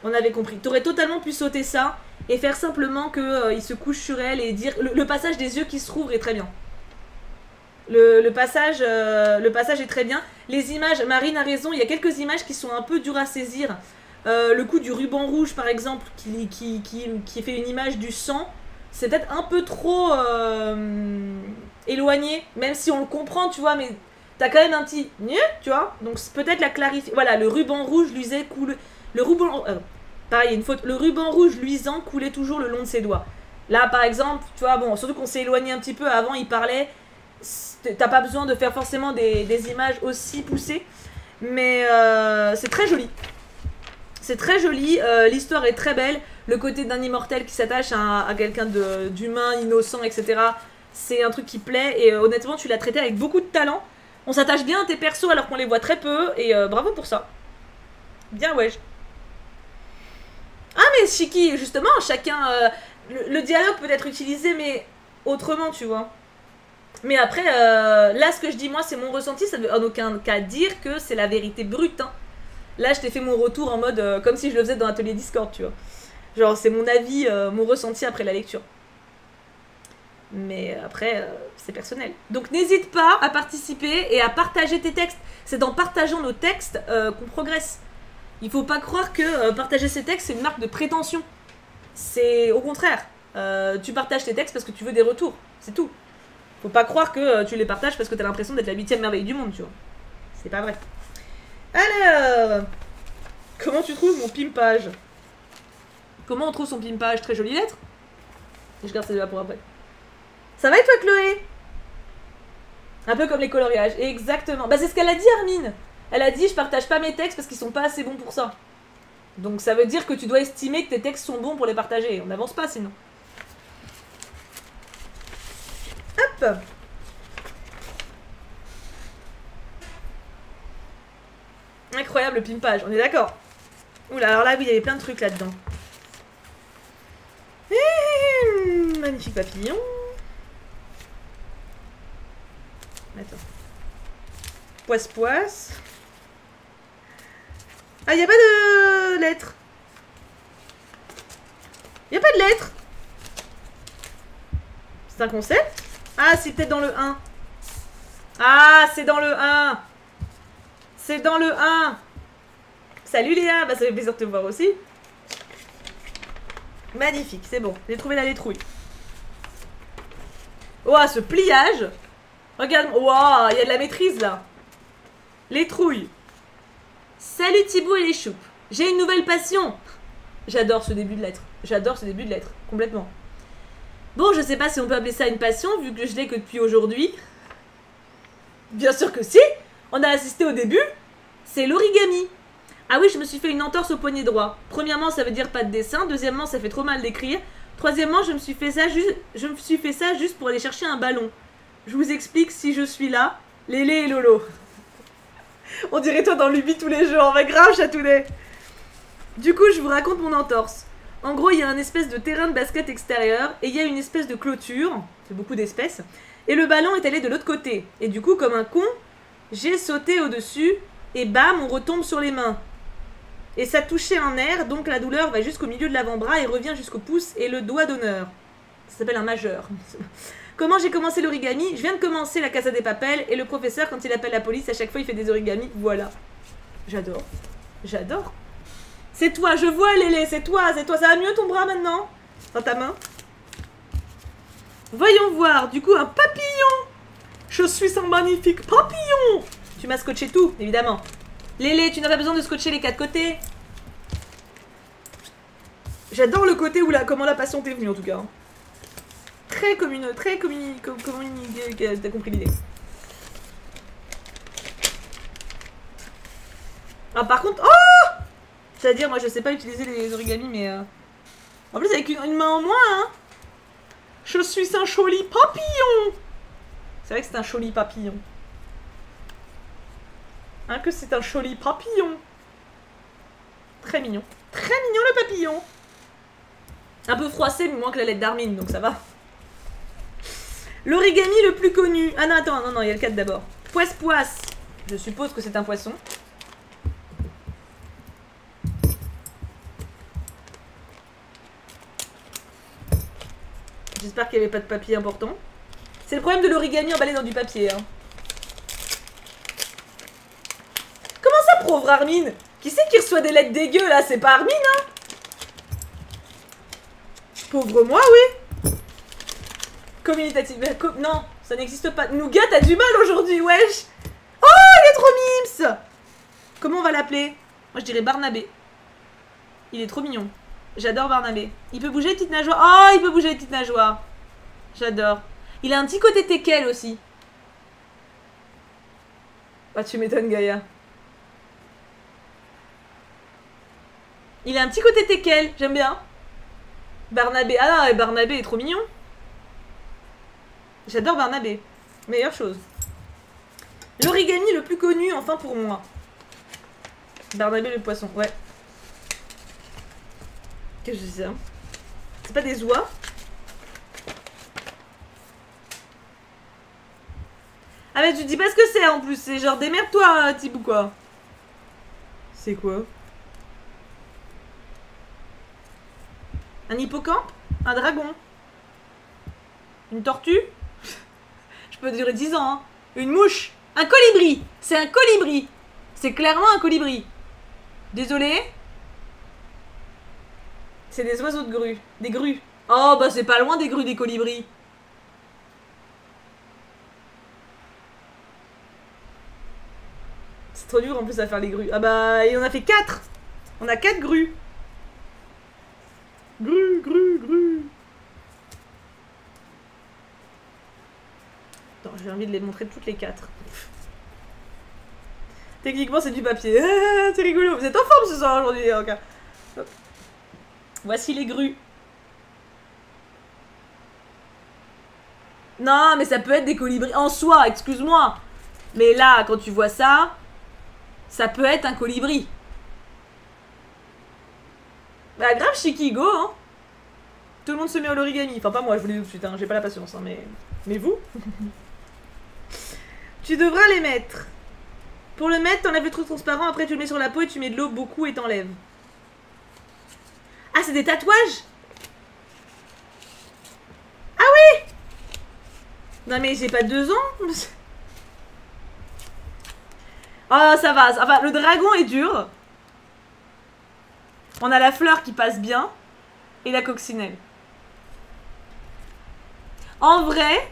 On avait compris. T'aurais totalement pu sauter ça et faire simplement qu'il se couche sur elle et dire... Le passage des yeux qui se rouvrent est très bien. Le passage est très bien. Les images, Marine a raison, il y a quelques images qui sont un peu dures à saisir. Le coup du ruban rouge, par exemple, qui fait une image du sang, c'est peut-être un peu trop éloigné, même si on le comprend, tu vois, mais t'as quand même un petit « tu vois ». Donc peut-être la clarifier. Voilà, le ruban rouge luisait, coule... Le ruban... pareil, une faute. Le ruban rouge luisant coulait toujours le long de ses doigts. Là, par exemple, tu vois, bon, surtout qu'on s'est éloigné un petit peu, avant, il parlait... T'as pas besoin de faire forcément des images aussi poussées, mais c'est très joli. C'est très joli, l'histoire est très belle. Le côté d'un immortel qui s'attache à quelqu'un d'humain, innocent, etc. C'est un truc qui plaît et honnêtement, tu l'as traité avec beaucoup de talent. On s'attache bien à tes persos alors qu'on les voit très peu et bravo pour ça. Bien, wesh. Ah, mais Shiki, justement, chacun. Le dialogue peut être utilisé, mais autrement, tu vois. Mais après, là, ce que je dis, moi, c'est mon ressenti. Ça ne veut en aucun cas dire que c'est la vérité brute. Hein. Là, je t'ai fait mon retour en mode comme si je le faisais dans l'atelier Discord, tu vois. Genre, c'est mon avis, mon ressenti après la lecture. Mais après, c'est personnel. Donc, n'hésite pas à participer et à partager tes textes. C'est en partageant nos textes qu'on progresse. Il faut pas croire que partager ses textes, c'est une marque de prétention. C'est au contraire. Tu partages tes textes parce que tu veux des retours. C'est tout. Faut pas croire que tu les partages parce que t'as l'impression d'être la 8e merveille du monde, tu vois. C'est pas vrai. Alors, comment tu trouves mon pimpage? Comment on trouve son pimpage? Très jolie lettre. Je garde celle-là pour après. Ça va et toi, Chloé? Un peu comme les coloriages. Exactement. Bah, c'est ce qu'elle a dit, Armine. Elle a dit, je partage pas mes textes parce qu'ils sont pas assez bons pour ça. Donc ça veut dire que tu dois estimer que tes textes sont bons pour les partager. On n'avance pas sinon. Hop. Incroyable le pimpage, on est d'accord. Oula, alors là, oui, il y avait plein de trucs là-dedans. Magnifique papillon. Attends. Poisse-poisse. Ah, il n'y a pas de lettres. Il n'y a pas de lettres. C'est un concept? Ah, c'est peut-être dans le 1. Ah, c'est dans le 1. C'est dans le 1. Salut Léa, bah ça fait plaisir de te voir aussi. Magnifique, c'est bon. J'ai trouvé la letrouille. Oh, ce pliage. Regarde, wow, il y a de la maîtrise là. Letrouille. Salut Thibaut et les choupes. J'ai une nouvelle passion. J'adore ce début de lettre. J'adore ce début de lettre, complètement. Bon, je sais pas si on peut appeler ça une passion, vu que je l'ai que depuis aujourd'hui. Bien sûr que si. On a assisté au début. C'est l'origami. Ah oui, je me suis fait une entorse au poignet droit. Premièrement, ça veut dire pas de dessin. Deuxièmement, ça fait trop mal d'écrire. Troisièmement, je me suis fait ça juste pour aller chercher un ballon. Je vous explique si je suis là. Lélé et Lolo. On dirait toi dans Luby tous les jours. Mais grave, chatounet. Du coup, je vous raconte mon entorse. En gros, il y a un espèce de terrain de basket extérieur et il y a une espèce de clôture. C'est beaucoup d'espèces. Et le ballon est allé de l'autre côté. Et du coup, comme un con, j'ai sauté au-dessus et bam, on retombe sur les mains. Et ça touchait un nerf, donc la douleur va jusqu'au milieu de l'avant-bras et revient jusqu'au pouce et le doigt d'honneur. Ça s'appelle un majeur. Comment j'ai commencé l'origami? Je viens de commencer la Casa des Papel et le professeur, quand il appelle la police, à chaque fois il fait des origamis. Voilà. J'adore. J'adore. C'est toi, je vois Lélé, c'est toi. Ça va mieux ton bras maintenant? Dans ta main? Voyons voir, du coup un papillon. Je suis un magnifique papillon. Tu m'as scotché tout, évidemment. Lélé, tu n'as pas besoin de scotcher les quatre côtés. J'adore le côté où comment la passion t'est venue en tout cas. Très commune, t'as compris l'idée. Ah par contre, oh, c'est-à-dire moi je sais pas utiliser les origamis mais en plus avec une main en moins hein. Je suis un joli papillon. C'est vrai que c'est un joli papillon. Hein, que c'est un joli papillon. Très mignon. Très mignon le papillon. Un peu froissé, mais moins que la lettre d'Armin, donc ça va. L'origami le plus connu. Ah non, attends, non, il y a le 4 d'abord. Poisse-poisse. Je suppose que c'est un poisson. J'espère qu'il n'y avait pas de papier important. C'est le problème de l'origami emballé dans du papier, hein. Pauvre Armin. Qui c'est qui reçoit des lettres dégueu là? C'est pas Armin hein? Pauvre moi oui. Communicative. Non, ça n'existe pas. Nougat, t'as du mal aujourd'hui, wesh. Oh, il est trop mims. Comment on va l'appeler? Moi je dirais Barnabé. Il est trop mignon. J'adore Barnabé. Il peut bouger les petites nageoires. Oh, il peut bouger les petites nageoires. J'adore. Il a un petit côté teckel aussi. Ah, tu m'étonnes Gaïa. Il a un petit côté teckel, j'aime bien. Barnabé, ah non, Barnabé est trop mignon. J'adore Barnabé. Meilleure chose. L'origami le plus connu, enfin pour moi. Barnabé le poisson, ouais. Qu'est-ce que c'est ça? C'est pas des oies? Ah mais tu dis pas ce que c'est en plus, c'est genre démerde-toi Thibaut quoi. C'est quoi? Un hippocampe? Un dragon? Une tortue? Je peux durer 10 ans, hein. Une mouche? Un colibri! C'est un colibri! C'est clairement un colibri. Désolé. C'est des oiseaux de grue. Des grues. Oh, bah c'est pas loin des grues des colibris. C'est trop dur en plus à faire les grues. Ah bah, et on a fait 4. On a 4 grues. Grue, grue, grue. Attends, j'ai envie de les montrer toutes les 4. Techniquement, c'est du papier. C'est rigolo. Vous êtes en forme ce soir aujourd'hui, ok. Voici les grues. Non, mais ça peut être des colibris en soi, excuse-moi. Mais là, quand tu vois ça, ça peut être un colibri. Bah grave Chikigo, hein. Tout le monde se met à l'origami. Enfin pas moi, je vous le dis tout de suite, hein. J'ai pas la patience, hein, mais vous. Tu devras les mettre. Pour le mettre, t'enlèves le truc transparent, après tu le mets sur la peau et tu mets de l'eau beaucoup et t'enlèves. Ah, c'est des tatouages? Ah oui. Non mais j'ai pas 2 ans. Oh ça va, le dragon est dur. On a la fleur qui passe bien. Et la coccinelle. En vrai,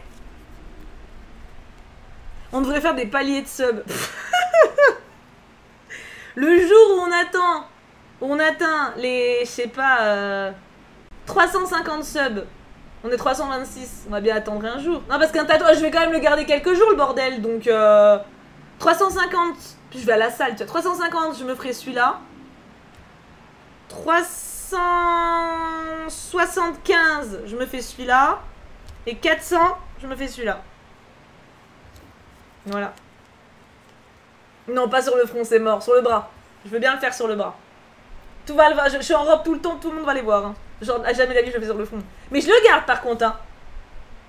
on devrait faire des paliers de sub. Le jour où on atteint les, je sais pas, 350 subs. On est 326, on va bien attendre un jour. Non parce qu'un tatouage, je vais quand même le garder quelques jours le bordel. Donc 350, puis je vais à la salle, tu vois. 350, je me ferai celui-là. 375, je me fais celui-là. Et 400, je me fais celui-là. Voilà. Non, pas sur le front, c'est mort. Sur le bras. Je veux bien le faire sur le bras. Tout va, je suis en robe tout le temps, tout le monde va les voir. Hein. Genre, à jamais la vie, je le fais sur le front. Mais je le garde par contre. Hein.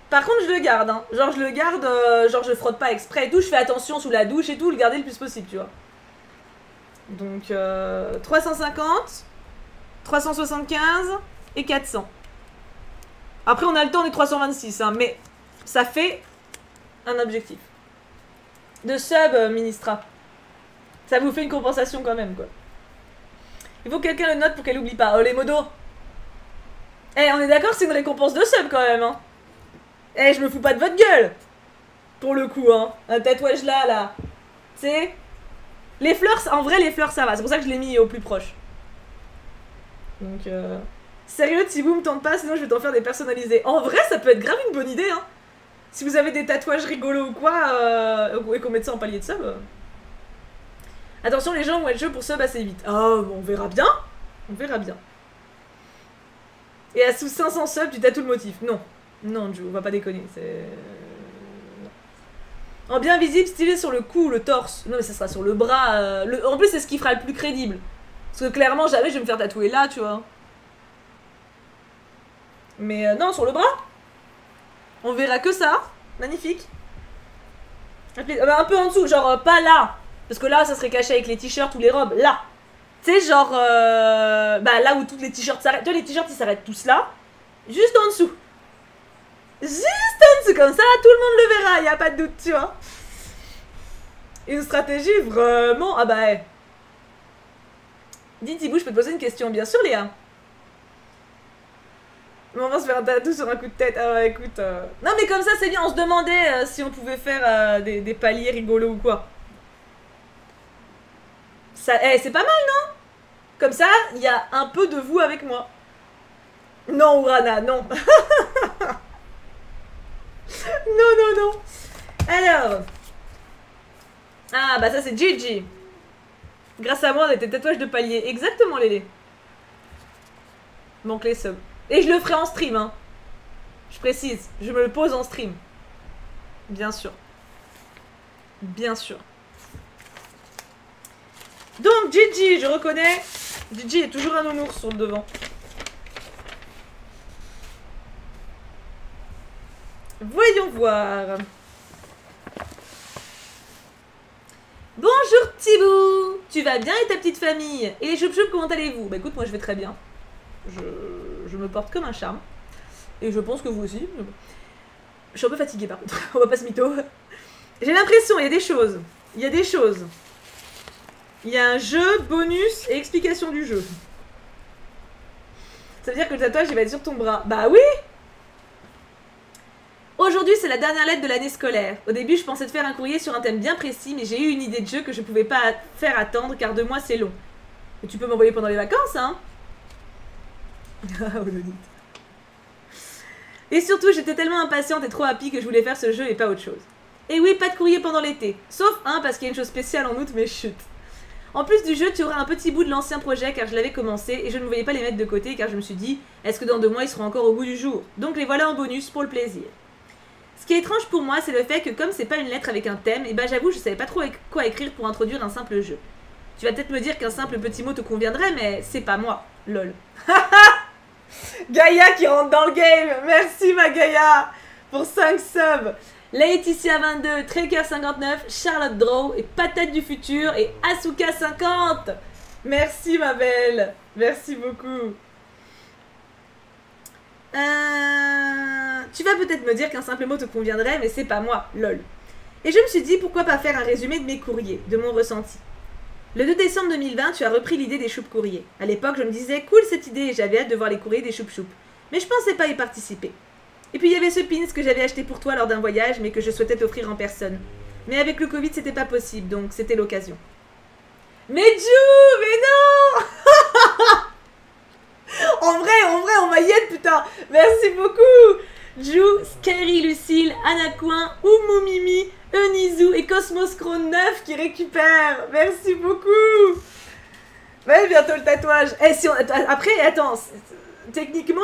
Par contre, je le garde. Hein. Genre, je le garde, genre, je frotte pas exprès et tout. Je fais attention sous la douche et tout, le garder le plus possible, tu vois. Donc, 350, 375 et 400. Après, on a le temps des 326, hein, mais ça fait un objectif. De sub, Ministra. Ça vous fait une compensation quand même, quoi. Il faut que quelqu'un le note pour qu'elle oublie pas. Oh, les modos. Eh, on est d'accord, c'est une récompense de sub quand même, hein. Eh, je me fous pas de votre gueule. Pour le coup, hein. Un tatouage là. Tu sais. Les fleurs, en vrai, les fleurs, ça va. C'est pour ça que je l'ai mis au plus proche. Donc, sérieux, Thibaut me tente pas, sinon je vais t'en faire des personnalisés. En vrai, ça peut être grave une bonne idée, hein. Si vous avez des tatouages rigolos ou quoi, et qu'on mette ça en palier de sub. Attention, les gens vont être chauds pour sub assez vite. Oh, on verra bien. On verra bien. Et à sous 500 subs, tu tatoues le motif. Non. Non, Joe, on va pas déconner. C'est... En bien visible, stylé sur le cou, le torse. Non, mais ça sera sur le bras. En plus, c'est ce qui fera le plus crédible. Parce que clairement, jamais je vais me faire tatouer là, tu vois. Mais non, sur le bras. On verra que ça. Magnifique. Un peu en dessous, genre pas là. Parce que là, ça serait caché avec les t-shirts ou les robes. Là. Tu sais, genre... bah là où tous les t-shirts s'arrêtent. Tu vois, les t-shirts, ils s'arrêtent tous là. Juste en dessous. Juste en dessous, comme ça, tout le monde le verra, y a pas de doute, tu vois. Une stratégie vraiment... Ah bah, ouais. Dis Thibaut, je peux te poser une question, bien sûr, Léa. On va se faire un tatou sur un coup de tête. Ah ouais, écoute... Non, mais comme ça, c'est bien, on se demandait si on pouvait faire des paliers rigolos ou quoi. Ça... c'est pas mal, non? Comme ça, il y a un peu de vous avec moi. Non, Urana, non. Non. Alors. Ah, bah ça c'est Gigi. Grâce à moi, on était tatouage de palier. Exactement, Lélé. Manque les subs. Et je le ferai en stream, hein. Je précise, je me le pose en stream. Bien sûr. Bien sûr. Donc, Gigi, je reconnais. Gigi est toujours un nounours sur le devant. Voyons voir. Bonjour Thibaut. Tu vas bien et ta petite famille? Et les choup-choup, comment allez-vous? Bah écoute, moi je vais très bien. Je me porte comme un charme. Et je pense que vous aussi. Je suis un peu fatiguée par contre. On va pas se mytho. J'ai l'impression, il y a des choses. Il y a des choses. Il y a un jeu, bonus et explication du jeu. Ça veut dire que le tatouage il va être sur ton bras. Bah oui. Aujourd'hui, c'est la dernière lettre de l'année scolaire. Au début, je pensais te faire un courrier sur un thème bien précis, mais j'ai eu une idée de jeu que je pouvais pas faire attendre car 2 mois c'est long. Et tu peux m'envoyer pendant les vacances, hein? Et surtout, j'étais tellement impatiente et trop happy que je voulais faire ce jeu et pas autre chose. Et oui, pas de courrier pendant l'été. Sauf parce qu'il y a une chose spéciale en août, mais chut. En plus du jeu, tu auras un petit bout de l'ancien projet car je l'avais commencé et je ne voulais pas les mettre de côté car je me suis dit, est-ce que dans 2 mois ils seront encore au goût du jour? Donc les voilà en bonus pour le plaisir. Ce qui est étrange pour moi, c'est le fait que comme c'est pas une lettre avec un thème, et bah j'avoue, je savais pas trop quoi écrire pour introduire un simple jeu. Tu vas peut-être me dire qu'un simple petit mot te conviendrait, mais c'est pas moi. Lol. Gaïa qui rentre dans le game. Merci ma Gaïa pour 5 subs. Laetitia22, Trekker59, Charlotte Draw et Patate du futur et Asuka50. Merci ma belle. Merci beaucoup. Tu vas peut-être me dire qu'un simple mot te conviendrait, mais c'est pas moi, lol. Et je me suis dit, pourquoi pas faire un résumé de mes courriers, de mon ressenti. Le 2 décembre 2020, tu as repris l'idée des choup-courriers. À l'époque, je me disais, cool cette idée, et j'avais hâte de voir les courriers des choup-choup. Mais je pensais pas y participer. Et puis il y avait ce pins que j'avais acheté pour toi lors d'un voyage, mais que je souhaitais t'offrir en personne. Mais avec le Covid, c'était pas possible, donc c'était l'occasion. Mais Jou, mais non. En vrai, on m'a y être, putain. Merci beaucoup. Jou, Scary Lucille, Anacoin, Ouais, bientôt le tatouage. Eh, si on... Après, attends, techniquement,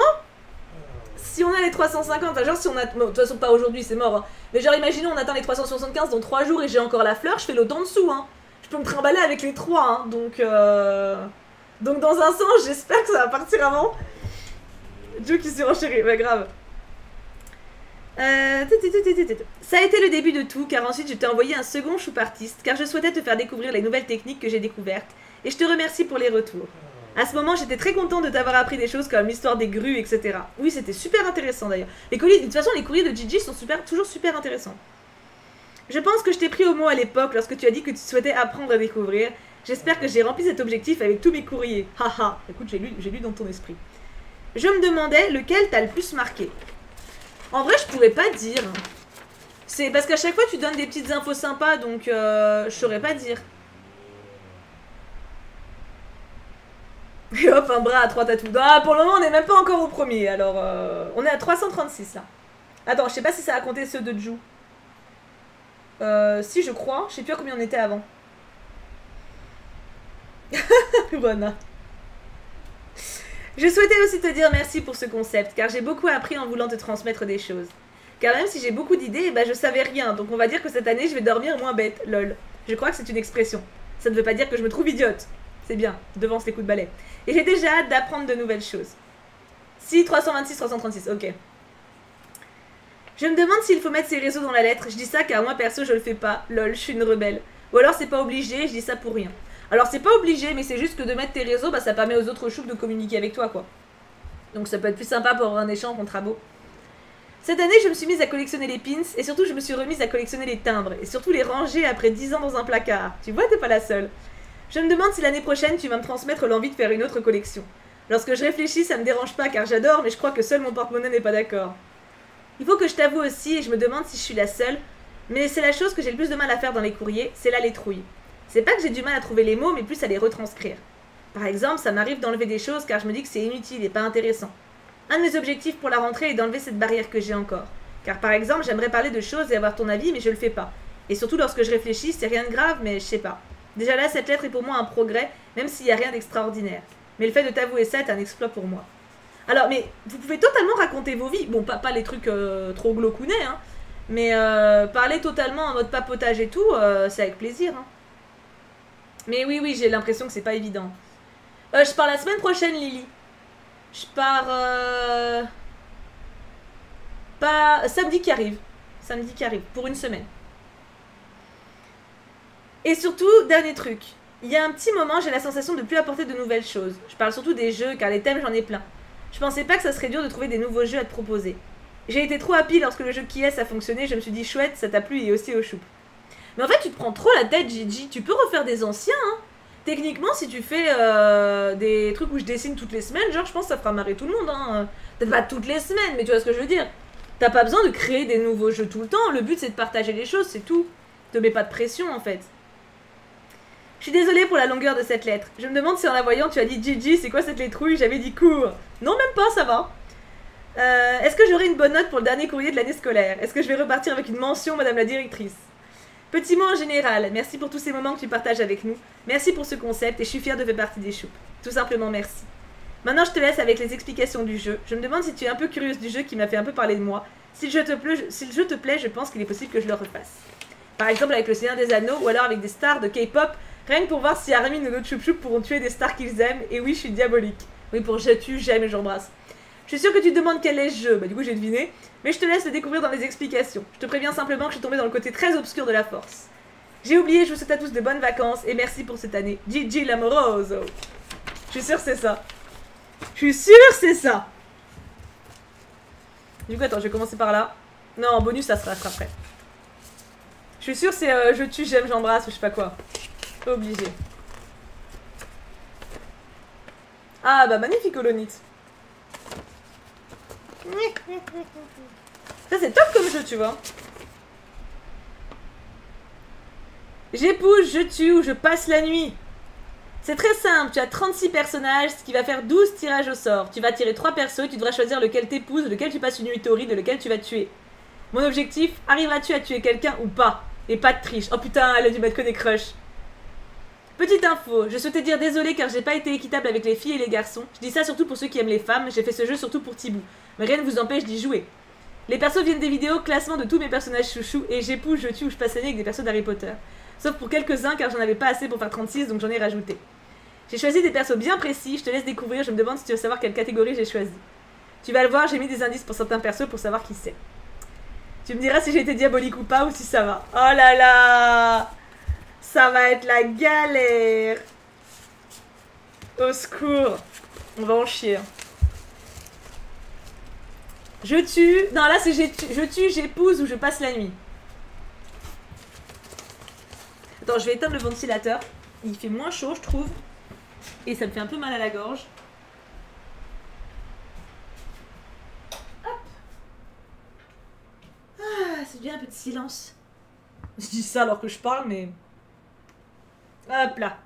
si on a les 350, genre si on a... Bon, de toute façon, pas aujourd'hui, c'est mort. Hein. Mais genre, imaginons, on atteint les 375 dans 3 jours et j'ai encore la fleur, je fais l'autre en dessous. Hein. Je peux me trimballer avec les 3. Hein. Donc, dans un sens, j'espère que ça va partir avant. Joe qui s'est renchéri, ouais, grave. Ça a été le début de tout, car ensuite je t'ai envoyé un second choup artiste, car je souhaitais te faire découvrir les nouvelles techniques que j'ai découvertes, et je te remercie pour les retours. À ce moment, j'étais très contente de t'avoir appris des choses comme l'histoire des grues, etc. Oui, c'était super intéressant d'ailleurs. Les courriers, de toute façon, les courriers de Gigi sont toujours super intéressants. Je pense que je t'ai pris au mot à l'époque lorsque tu as dit que tu souhaitais apprendre à découvrir. J'espère que j'ai rempli cet objectif avec tous mes courriers. Haha, écoute, j'ai lu dans ton esprit. Je me demandais lequel t'as le plus marqué. En vrai, je pourrais pas dire. C'est parce qu'à chaque fois, tu donnes des petites infos sympas, donc je saurais pas dire. Et hop, un bras à 3 tatous. Ah, pour le moment, on n'est même pas encore au premier, alors on est à 336 là. Attends, je sais pas si ça a compté ceux de Ju. Si, je crois. Je sais plus à combien on était avant. Voilà. Je souhaitais aussi te dire merci pour ce concept, car j'ai beaucoup appris en voulant te transmettre des choses. Car même si j'ai beaucoup d'idées, bah je savais rien, donc on va dire que cette année je vais dormir moins bête, lol. Je crois que c'est une expression. Ça ne veut pas dire que je me trouve idiote. C'est bien, devance les coups de balai. Et j'ai déjà hâte d'apprendre de nouvelles choses. Si, 326, 336, ok. Je me demande s'il faut mettre ces réseaux dans la lettre. Je dis ça car moi perso je le fais pas, lol, je suis une rebelle. Ou alors c'est pas obligé, je dis ça pour rien. Alors c'est pas obligé, mais c'est juste que de mettre tes réseaux, bah ça permet aux autres choupes de communiquer avec toi, quoi. Donc ça peut être plus sympa pour avoir un échange contre abo. Cette année, je me suis mise à collectionner les pins, et surtout je me suis remise à collectionner les timbres, et surtout les ranger après 10 ans dans un placard. Tu vois, t'es pas la seule. Je me demande si l'année prochaine, tu vas me transmettre l'envie de faire une autre collection. Lorsque je réfléchis, ça me dérange pas car j'adore, mais je crois que seul mon porte-monnaie n'est pas d'accord. Il faut que je t'avoue aussi, et je me demande si je suis la seule, mais c'est la chose que j'ai le plus de mal à faire dans les courriers, c'est la letrouille. C'est pas que j'ai du mal à trouver les mots, mais plus à les retranscrire. Par exemple, ça m'arrive d'enlever des choses car je me dis que c'est inutile et pas intéressant. Un de mes objectifs pour la rentrée est d'enlever cette barrière que j'ai encore. Car par exemple, j'aimerais parler de choses et avoir ton avis, mais je le fais pas. Et surtout lorsque je réfléchis, c'est rien de grave, mais je sais pas. Déjà là, cette lettre est pour moi un progrès, même s'il y a rien d'extraordinaire. Mais le fait de t'avouer ça est un exploit pour moi. Alors, mais vous pouvez totalement raconter vos vies. Bon, pas les trucs trop glaucounets, hein. Mais parler totalement en mode papotage et tout, c'est avec plaisir, hein. Mais oui, j'ai l'impression que c'est pas évident. Je pars la semaine prochaine, Lily. Je pars... Pas... Samedi qui arrive. Samedi qui arrive, pour une semaine. Et surtout, dernier truc. Il y a un petit moment, j'ai la sensation de plus apporter de nouvelles choses. Je parle surtout des jeux, car les thèmes, j'en ai plein. Je pensais pas que ça serait dur de trouver des nouveaux jeux à te proposer. J'ai été trop happy lorsque le jeu qui est a fonctionné, je me suis dit chouette, ça t'a plu et aussi au choup. Mais en fait, tu te prends trop la tête, Gigi. Tu peux refaire des anciens, hein. Techniquement, si tu fais des trucs où je dessine toutes les semaines, genre, je pense que ça fera marrer tout le monde, hein. Peut-être pas toutes les semaines, mais tu vois ce que je veux dire. T'as pas besoin de créer des nouveaux jeux tout le temps. Le but, c'est de partager les choses, c'est tout. Te mets pas de pression, en fait. Je suis désolée pour la longueur de cette lettre. Je me demande si en la voyant, tu as dit Gigi, c'est quoi cette lettrouille? J'avais dit court. Non, même pas, ça va. Est-ce que j'aurai une bonne note pour le dernier courrier de l'année scolaire? Est-ce que je vais repartir avec une mention, madame la directrice? Petit mot en général, merci pour tous ces moments que tu partages avec nous. Merci pour ce concept et je suis fière de faire partie des choupes. Tout simplement merci. Maintenant je te laisse avec les explications du jeu. Je me demande si tu es un peu curieuse du jeu qui m'a fait un peu parler de moi. Si le jeu te plaît, je pense qu'il est possible que je le refasse. Par exemple avec le Seigneur des Anneaux ou alors avec des stars de K-pop, rien que pour voir si Armin ou d'autres choup-choup pourront tuer des stars qu'ils aiment. Et oui, je suis diabolique. Oui, pour je tue, j'aime et j'embrasse. Je suis sûre que tu te demandes quel est ce jeu, bah du coup j'ai deviné, mais je te laisse le découvrir dans les explications. Je te préviens simplement que je suis tombée dans le côté très obscur de la force. J'ai oublié, je vous souhaite à tous de bonnes vacances et merci pour cette année. Gigi l'amoroso. Je suis sûre c'est ça. Je suis sûre c'est ça. Du coup attends, je vais commencer par là. Non, en bonus ça sera après. Je suis sûre c'est je tue, j'aime, j'embrasse ou je sais pas quoi. Obligé. Ah bah magnifique Holonite. Ça c'est top comme jeu tu vois. J'épouse, je tue ou je passe la nuit. C'est très simple, tu as 36 personnages, ce qui va faire 12 tirages au sort. Tu vas tirer 3 persos et tu devras choisir lequel t'épouses, lequel tu passes une nuit torride et lequel tu vas tuer. Mon objectif, arriveras-tu à tuer quelqu'un ou pas? Et pas de triche. Oh putain, elle a dû mettre que des crushs. Petite info, je souhaitais dire désolé car j'ai pas été équitable avec les filles et les garçons. Je dis ça surtout pour ceux qui aiment les femmes, j'ai fait ce jeu surtout pour Thibaut. Mais rien ne vous empêche d'y jouer. Les persos viennent des vidéos, classement de tous mes personnages chouchous, et j'épouse, je tue ou je passe la nuit avec des persos d'Harry Potter. Sauf pour quelques-uns car j'en avais pas assez pour faire 36, donc j'en ai rajouté. J'ai choisi des persos bien précis, je te laisse découvrir, je me demande si tu veux savoir quelle catégorie j'ai choisi. Tu vas le voir, j'ai mis des indices pour certains persos pour savoir qui c'est. Tu me diras si j'ai été diabolique ou pas, ou si ça va. Oh là là! Ça va être la galère! Au secours! On va en chier. Je tue... Non, là c'est je tue, j'épouse ou je passe la nuit. Attends, je vais éteindre le ventilateur. Il fait moins chaud, je trouve. Et ça me fait un peu mal à la gorge. Hop. Ah, c'est bien un peu de silence. Je dis ça alors que je parle, mais... Hop là.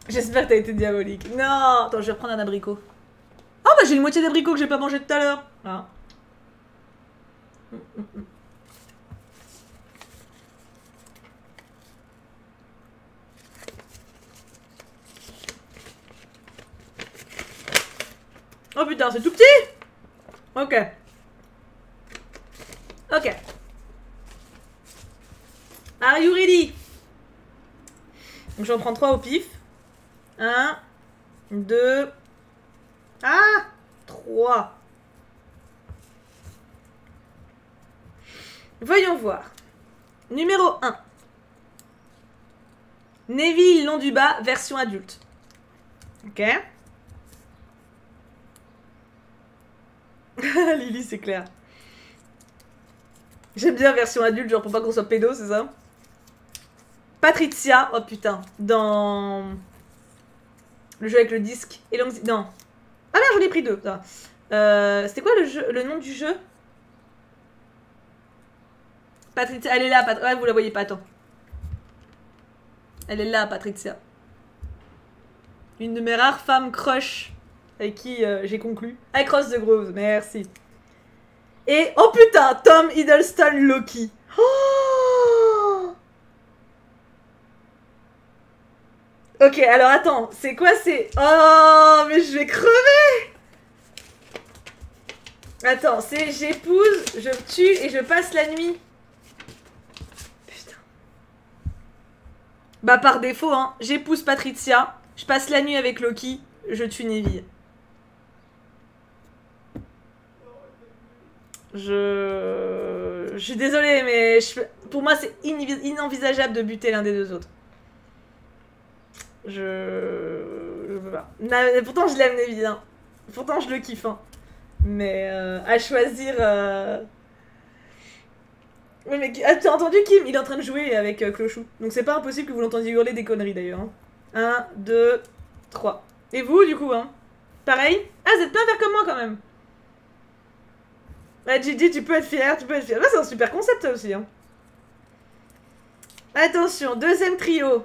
J'espère que t'as été diabolique. Non! Attends, je vais reprendre un abricot. Oh bah j'ai une moitié d'abricot que j'ai pas mangé tout à l'heure. Ah. Oh putain, c'est tout petit. Ok. Ok. Are you ready? Donc j'en prends 3 au pif. 1, 2... Ah 3. Voyons voir. Numéro 1. Neville Londubat, version adulte. Ok. Lily, c'est clair. J'aime bien version adulte, genre pour pas qu'on soit pédo, c'est ça? Patricia, oh putain, dans le jeu avec le disque. Et non. Ah merde, j'en ai pris 2. C'était quoi le nom du jeu? Patricia, elle est là, ouais, vous la voyez pas, attends. Elle est là, Patricia. Une de mes rares femmes crush avec qui j'ai conclu. Avec Rose de Grove, merci. Et, oh putain, Tom Hiddleston Loki. Oh ok, alors attends, c'est quoi c'est... Oh, mais je vais crever. Attends, c'est j'épouse, je tue et je passe la nuit. Putain. Bah par défaut, hein, j'épouse Patricia, je passe la nuit avec Loki, je tue Neville. Je suis désolée, mais pour moi c'est inenvisageable de buter l'un des deux autres. Je peux pas. Pourtant je l'aime Neville, hein. Pourtant je le kiffe, hein. Mais à choisir... Oui, mais t'as entendu Kim? Il est en train de jouer avec Clochou. Donc c'est pas impossible que vous l'entendiez hurler des conneries d'ailleurs. Hein. 1, 2, 3. Et vous du coup, hein? Pareil? Ah, vous êtes plein vers comme moi quand même. Ouais, Gigi, tu peux être fier, tu peux être fier. Là, c'est un super concept ça aussi. Hein. Attention, deuxième trio.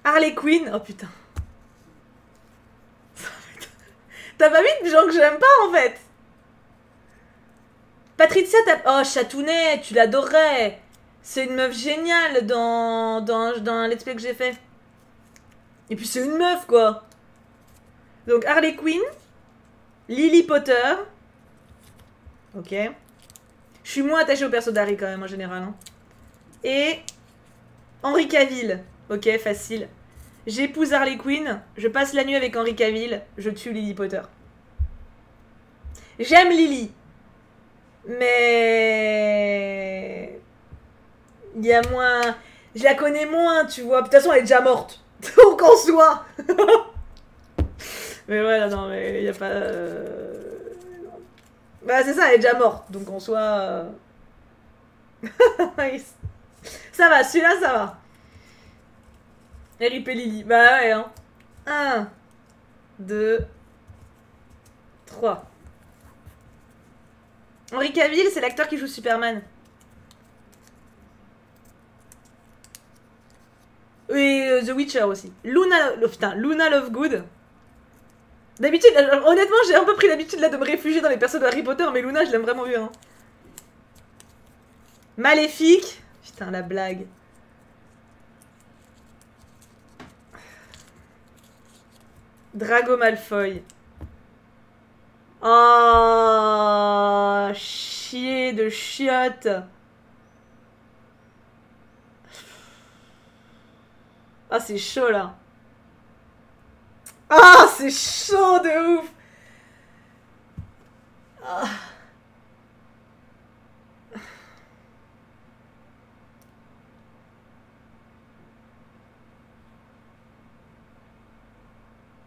Harley Quinn. Oh putain. T'as pas mis de gens que j'aime pas en fait. Patricia, t'as... Oh, Chatounet, tu l'adorerais. C'est une meuf géniale dans un let's play que j'ai fait. Et puis c'est une meuf quoi. Donc Harley Quinn, Lily Potter. Ok. Je suis moins attachée au perso d'Harry quand même en général. Hein. Et Henry Cavill. Ok, facile. J'épouse Harley Quinn, je passe la nuit avec Henry Cavill, je tue Lily Potter. J'aime Lily. Mais... il y a moins... Je la connais moins, tu vois. De toute façon, elle est déjà morte. Donc en soi. Mais ouais, non, mais il n'y a pas... Bah c'est ça, elle est déjà morte. Donc en soi... Ça va, celui-là, ça va. R.I.P. Lily. Bah ouais, hein. 1, 2, 3. Henry Cavill, c'est l'acteur qui joue Superman. Et The Witcher aussi. Luna Lovegood. D'habitude, honnêtement, j'ai un peu pris l'habitude là de me réfugier dans les persos de Harry Potter, mais Luna, je l'aime vraiment bien. Hein. Maléfique. Putain, la blague. Drago Malfoy. Oh, chier de chiottes. Ah, c'est chaud là. Ah, c'est chaud de ouf. Ah.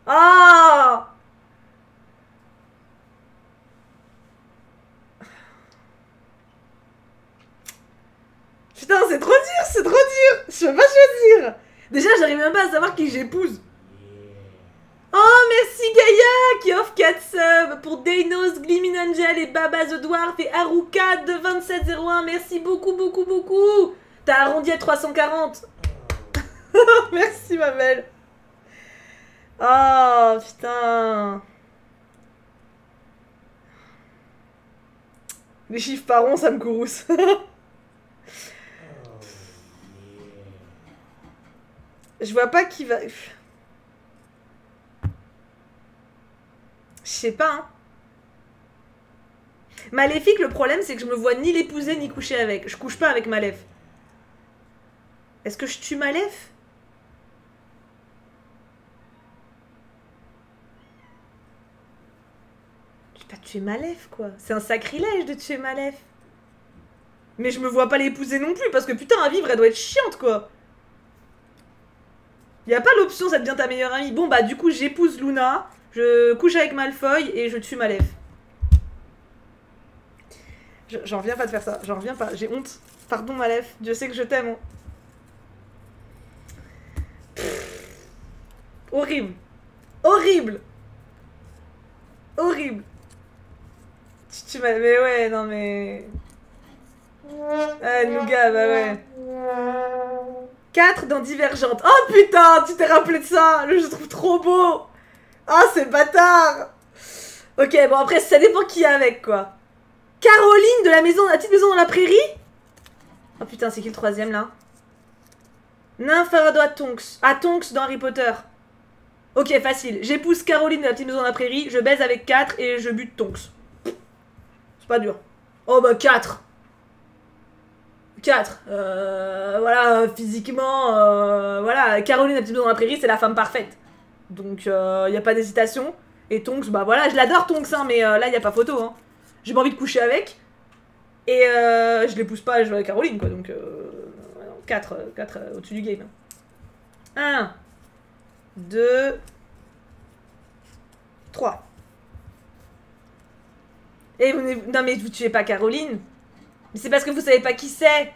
Ah. Putain, c'est trop dur, c'est trop dur. Je peux pas choisir. Déjà, j'arrive même pas à savoir qui j'épouse. Oh, merci Gaïa qui offre 4 subs pour Deinos, Gleaming Angel et Baba the Dwarf et Haruka de 2701. Merci beaucoup, beaucoup, beaucoup. T'as arrondi à 340. Merci ma belle. Oh, putain. Les chiffres par rond, ça me courrouce. Je vois pas qui va... Je sais pas, hein. Maléfique, le problème, c'est que je me vois ni l'épouser ni coucher avec. Je couche pas avec Malef. Est-ce que je tue Malef? Je vais pas tuer Malef, quoi. C'est un sacrilège de tuer Malef. Mais je me vois pas l'épouser non plus, parce que putain, à vivre, elle doit être chiante, quoi. Y a pas l'option, ça devient ta meilleure amie. Bon, bah, du coup, j'épouse Luna, je couche avec Malfoy et je tue Malef. J'en reviens pas de faire ça, j'en reviens pas, j'ai honte. Pardon Malef, Dieu sait que je t'aime. Hein. Horrible. Horrible. Horrible. Tu m'as... Mais ouais, non mais... Ah, Nougat, bah ouais. 4 dans Divergente. Oh putain, tu t'es rappelé de ça. Je trouve trop beau. Ah, c'est bâtard. Ok, bon après, ça dépend qui est avec, quoi. Caroline de la maison, la petite maison dans la prairie. Oh putain, c'est qui le troisième, là? Nympharado à Tonks. À Tonks dans Harry Potter. Ok, facile. J'épouse Caroline de la petite maison dans la prairie, je baise avec 4 et je bute Tonks. C'est pas dur. Oh bah 4. 4. Voilà, physiquement, voilà, Caroline la petite maison dans la prairie, c'est la femme parfaite. Donc, y a pas d'hésitation. Et Tonks, bah voilà, je l'adore Tonks, hein, mais là, y a pas photo, hein. J'ai pas envie de coucher avec. Et je l'épouse pas, je joue avec Caroline, quoi. Donc, 4 au-dessus du game. 1, 2, 3. Et vous, non, mais vous tuez pas Caroline. Mais c'est parce que vous savez pas qui c'est.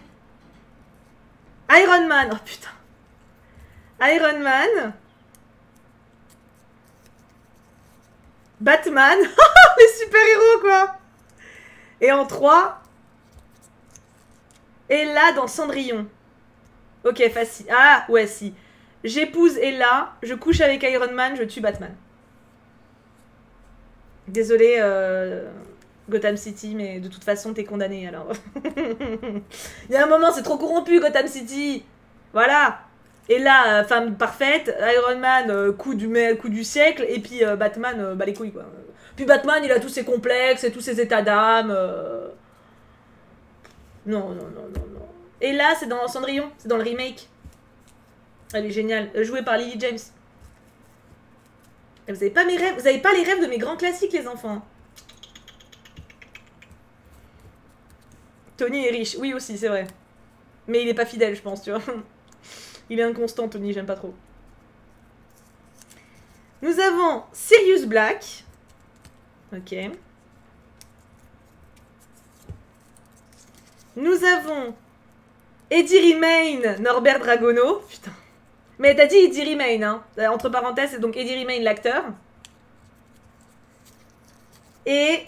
Iron Man. Oh putain. Iron Man. Batman. Les super-héros, quoi. Et en 3. Ella dans Cendrillon. Ok, facile. Ah, ouais, si. J'épouse Ella, je couche avec Iron Man, je tue Batman. Désolé, Gotham City, mais de toute façon, t'es condamné, alors. Il y a un moment, c'est trop corrompu, Gotham City. Voilà. Ella, femme parfaite. Iron Man, coup du siècle. Et puis Batman, bah les couilles, quoi. Puis Batman, il a tous ses complexes et tous ses états d'âme. Non, non, non, non, non. Et là, c'est dans Cendrillon, c'est dans le remake. Elle est géniale, jouée par Lily James. Et vous avez pas mes rêves, vous avez pas les rêves de mes grands classiques, les enfants. Tony est riche, oui aussi, c'est vrai. Mais il est pas fidèle, je pense, tu vois. Il est inconstant, Tony, j'aime pas trop. Nous avons Sirius Black. Ok. Nous avons Eddie Remain, Norbert Dragono. Putain. Mais t'as dit Eddie Remain, hein. Entre parenthèses, c'est donc Eddie Remain, l'acteur. Et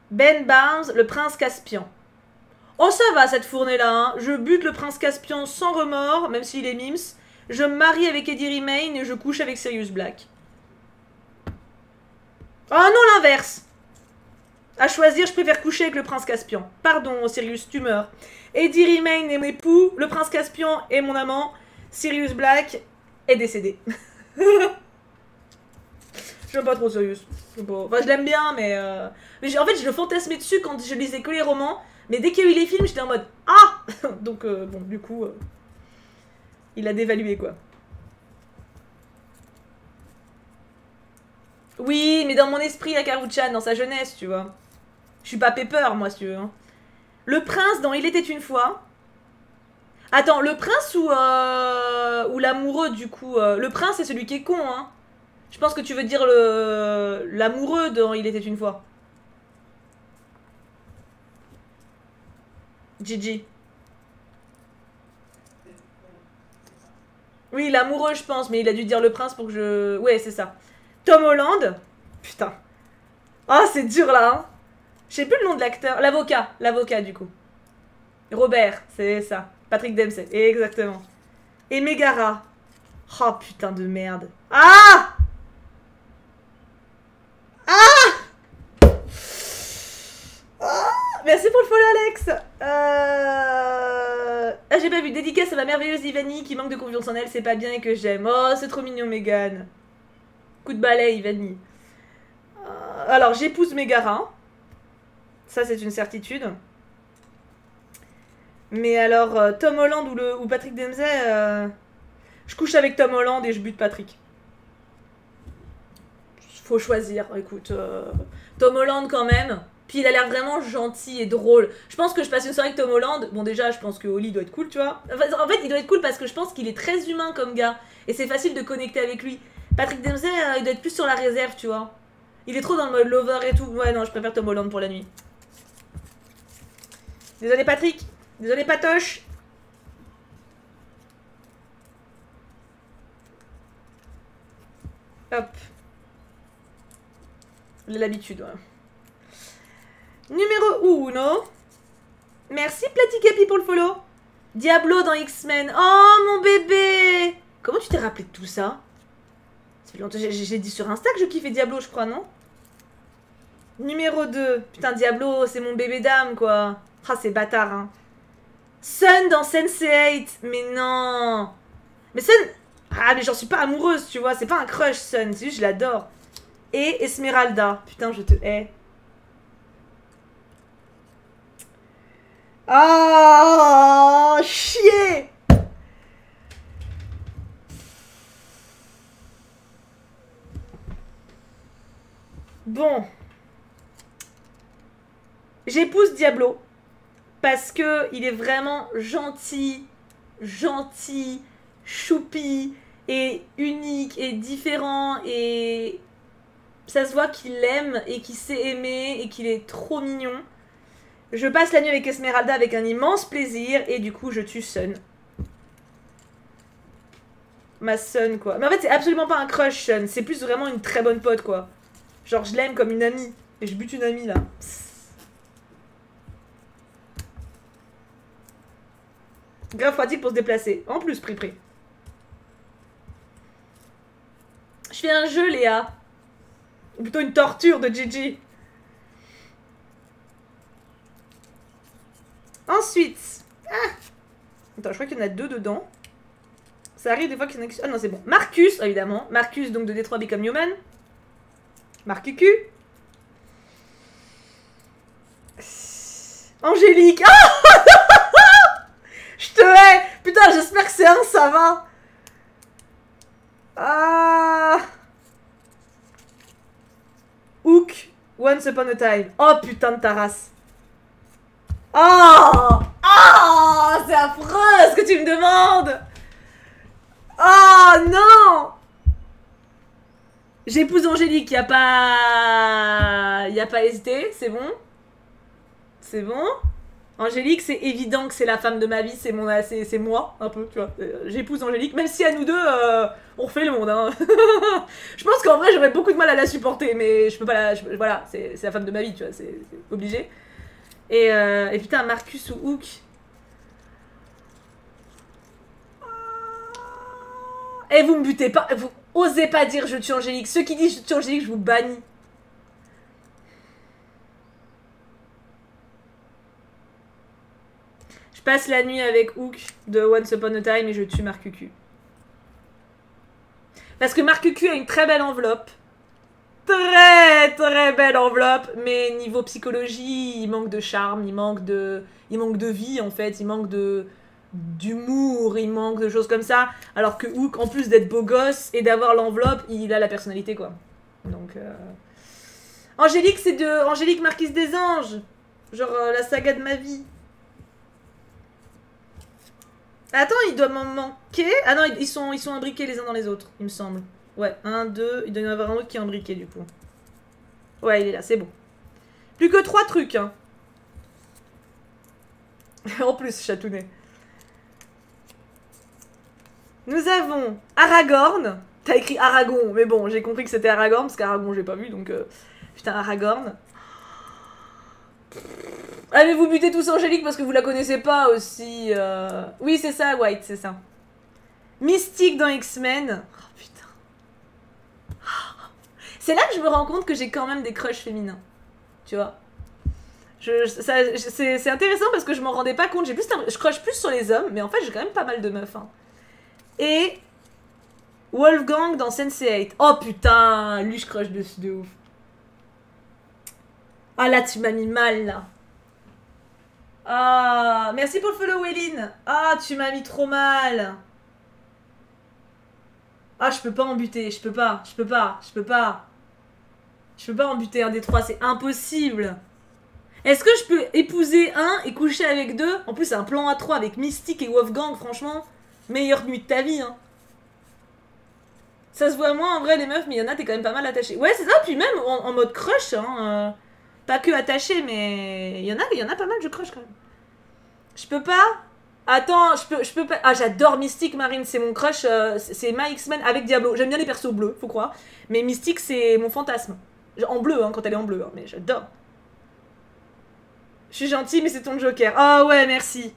Ben Barnes, le prince Caspian. Oh, ça va, cette fournée-là, hein. Je bute le prince Caspian sans remords, même s'il est mims. Je me marie avec Eddie Remain et je couche avec Sirius Black. Oh non, l'inverse. À choisir, je préfère coucher avec le prince Caspian. Pardon, Sirius, tu meurs. Eddie Remain est mon époux, le prince Caspian est mon amant, Sirius Black est décédé. J'aime pas trop Sirius. Enfin, je l'aime bien, mais en fait, je le fantasmais dessus quand je lisais que les romans. Mais dès qu'il y a eu les films, j'étais en mode ah. Donc, bon, du coup, il a dévalué, quoi. Oui, mais dans mon esprit, à Karuchan, dans sa jeunesse, tu vois. Je suis pas Pepper, moi, si tu veux. Hein. Le prince dans Il était une fois. Attends, le prince ou l'amoureux, du coup le prince, c'est celui qui est con, hein. Je pense que tu veux dire l'amoureux dans Il était une fois. Gigi. Oui, l'amoureux, je pense, mais il a dû dire le prince pour que je... Ouais, c'est ça. Tom Holland. Putain. Ah, c'est dur, là, hein. Je sais plus le nom de l'acteur. L'avocat, du coup. Robert, c'est ça. Patrick Dempsey, exactement. Et Megara. Oh, putain de merde. Ah! Ah! Ah! Merci pour le follow, Alex. Ah, j'ai pas vu. Dédicace à la merveilleuse Ivani qui manque de confiance en elle, c'est pas bien et que j'aime. Oh, c'est trop mignon, Megan. Coup de balai, Ivani. Alors, j'épouse Megara. Ça, c'est une certitude. Mais alors, Tom Holland ou Patrick Dempsey, je couche avec Tom Holland et je bute Patrick. Faut choisir, écoute. Tom Holland quand même. Puis il a l'air vraiment gentil et drôle. Je pense que je passe une soirée avec Tom Holland. Bon, déjà, je pense que Oli doit être cool, tu vois. Enfin, en fait, il doit être cool parce que je pense qu'il est très humain comme gars. Et c'est facile de connecter avec lui. Patrick Dempsey, il doit être plus sur la réserve, tu vois. Il est trop dans le mode lover et tout. Ouais, non, je préfère Tom Holland pour la nuit. Désolé, Patrick. Désolé, Patoche. Hop. L'habitude, ouais. Numéro 1. Merci, Platicapi, pour le follow. Diablo dans X-Men. Oh, mon bébé. Comment tu t'es rappelé de tout ça? Ça fait longtemps. J'ai dit sur Insta que je kiffais Diablo, je crois, non? Numéro 2. Putain, Diablo, c'est mon bébé d'âme, quoi. Ah, c'est bâtard, hein. Sun dans Sense8. Mais non. Mais Sun... Ah, mais j'en suis pas amoureuse, tu vois. C'est pas un crush, Sun. C'est juste, je l'adore. Et Esmeralda. Putain, je te hais. Ah, chier. Bon. J'épouse Diablo. Parce que il est vraiment gentil, choupi, et unique, et différent, et ça se voit qu'il aime, et qu'il sait aimer, et qu'il est trop mignon. Je passe la nuit avec Esmeralda avec un immense plaisir, et du coup je tue Sun. Ma Sun, quoi. Mais en fait c'est absolument pas un crush, Sun, c'est plus vraiment une très bonne pote, quoi. Genre je l'aime comme une amie, et je bute une amie, là. Psst. Grave pratique pour se déplacer. En plus, Pri. Je fais un jeu, Léa. Ou plutôt une torture de Gigi. Ensuite. Ah. Attends, je crois qu'il y en a 2 dedans. Ça arrive des fois qu'il y en a... Ah non, c'est bon. Marcus, évidemment. Marcus, donc de Detroit Become Human. Marcucu. Angélique. Ah. Je te hais. Putain, j'espère que c'est un, ça va. Ah. Hook. Once Upon a Time. Oh putain de ta race. Oh. Oh. C'est affreux ce que tu me demandes. Oh non. J'épouse Angélique, y a pas hésité, c'est bon. C'est bon. Angélique, c'est évident que c'est la femme de ma vie, c'est moi, un peu, tu vois. J'épouse Angélique, même si à nous deux, on refait le monde, hein. Je pense qu'en vrai, j'aurais beaucoup de mal à la supporter, mais je peux pas la... voilà, c'est la femme de ma vie, tu vois, c'est obligé. Et putain, Marcus ou Hook. Et vous me butez pas, vous osez pas dire je tue Angélique. Ceux qui disent je tue Angélique, je vous bannis. Je passe la nuit avec Hook de Once Upon a Time et je tue Marc Cucu. Parce que Marc Cucu a une très belle enveloppe. Très très belle enveloppe. Mais niveau psychologie, il manque de charme, il manque de vie en fait. Il manque d'humour, il manque de choses comme ça. Alors que Hook, en plus d'être beau gosse et d'avoir l'enveloppe, il a la personnalité quoi. Donc... Angélique, c'est de Angélique Marquise des Anges. Genre la saga de ma vie. Attends, il doit m'en manquer. Ah non, ils sont imbriqués les uns dans les autres, il me semble. Ouais, 1, 2, il doit y en avoir un autre qui est imbriqué du coup. Ouais, il est là, c'est bon. Plus que 3 trucs, hein. En plus, chatounet. Nous avons Aragorn. T'as écrit Aragon, mais bon, j'ai compris que c'était Aragorn, parce qu'Aragon, j'ai pas vu, donc... Putain, Aragorn. Allez, vous butez tous Angélique parce que vous la connaissez pas aussi. Oui, c'est ça, White, c'est ça. Mystique dans X-Men. Oh putain. C'est là que je me rends compte que j'ai quand même des crushs féminins. Tu vois. C'est intéressant parce que je m'en rendais pas compte. Je crush plus sur les hommes, mais en fait, j'ai quand même pas mal de meufs. Hein. Et Wolfgang dans Sense8. Oh putain, lui, je crush dessus de ouf. Ah là, tu m'as mis mal, là. Ah, merci pour le follow, Welline. Ah, tu m'as mis trop mal. Ah, je peux pas en buter. Je peux pas en buter un des trois. C'est impossible. Est-ce que je peux épouser un et coucher avec deux? En plus, c'est un plan A3 avec Mystique et Wolfgang, franchement. Meilleure nuit de ta vie, hein. Ça se voit moins en vrai, les meufs, mais il y en a, t'es quand même pas mal attaché. Ouais, c'est ça, puis même en mode crush, hein. Pas que attaché, mais il y en a pas mal, je crush quand même. Je peux pas. Attends, je peux pas. Ah, j'adore Mystique Marine, c'est mon crush. C'est ma X-Men avec Diablo. J'aime bien les persos bleus, faut croire. Mais Mystique, c'est mon fantasme. En bleu, hein, quand elle est en bleu, hein, mais j'adore. Je suis gentille, mais c'est ton Joker. Ah ouais, merci.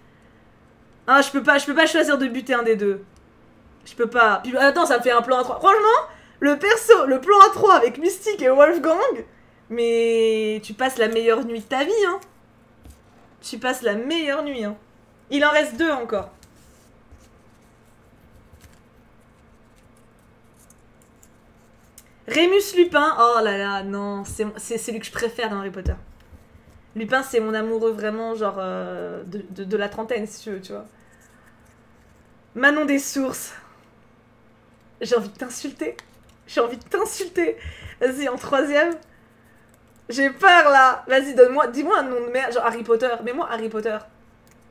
Ah, je peux pas choisir de buter un des deux. Je peux pas. Puis, attends, ça me fait un plan A3. Franchement, le plan A3 avec Mystique et Wolfgang. Mais tu passes la meilleure nuit de ta vie, hein. Tu passes la meilleure nuit, hein. Il en reste 2 encore. Rémus Lupin. Oh là là, non. C'est celui que je préfère dans Harry Potter. Lupin, c'est mon amoureux vraiment, genre, de la trentaine, si tu veux, tu vois. Manon des Sources. J'ai envie de t'insulter. Vas-y, en 3ème. J'ai peur, là. Vas-y, dis-moi un nom de merde, genre Harry Potter. Mets-moi Harry Potter.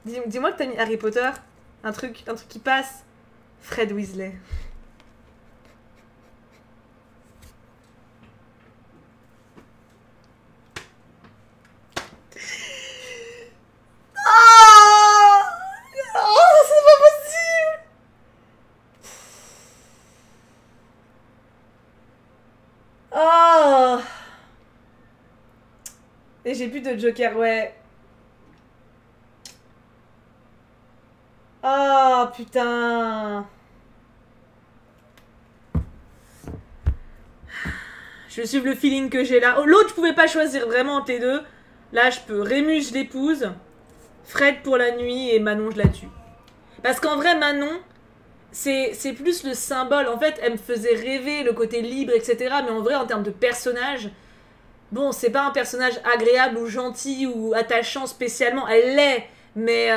Dis-moi que t'as mis Harry Potter. Un truc qui passe. Fred Weasley. Oh, c'est pas possible. Oh. Et j'ai plus de Joker, ouais. Oh putain. Je vais suivre le feeling que j'ai là. Oh, l'autre, je pouvais pas choisir vraiment entre les deux. Là, je peux. Rémus, je l'épouse. Fred pour la nuit et Manon, je la tue. Parce qu'en vrai, Manon, c'est plus le symbole. En fait, elle me faisait rêver le côté libre, etc. Mais en vrai, en termes de personnage, bon, c'est pas un personnage agréable ou gentil ou attachant spécialement. Elle l'est, mais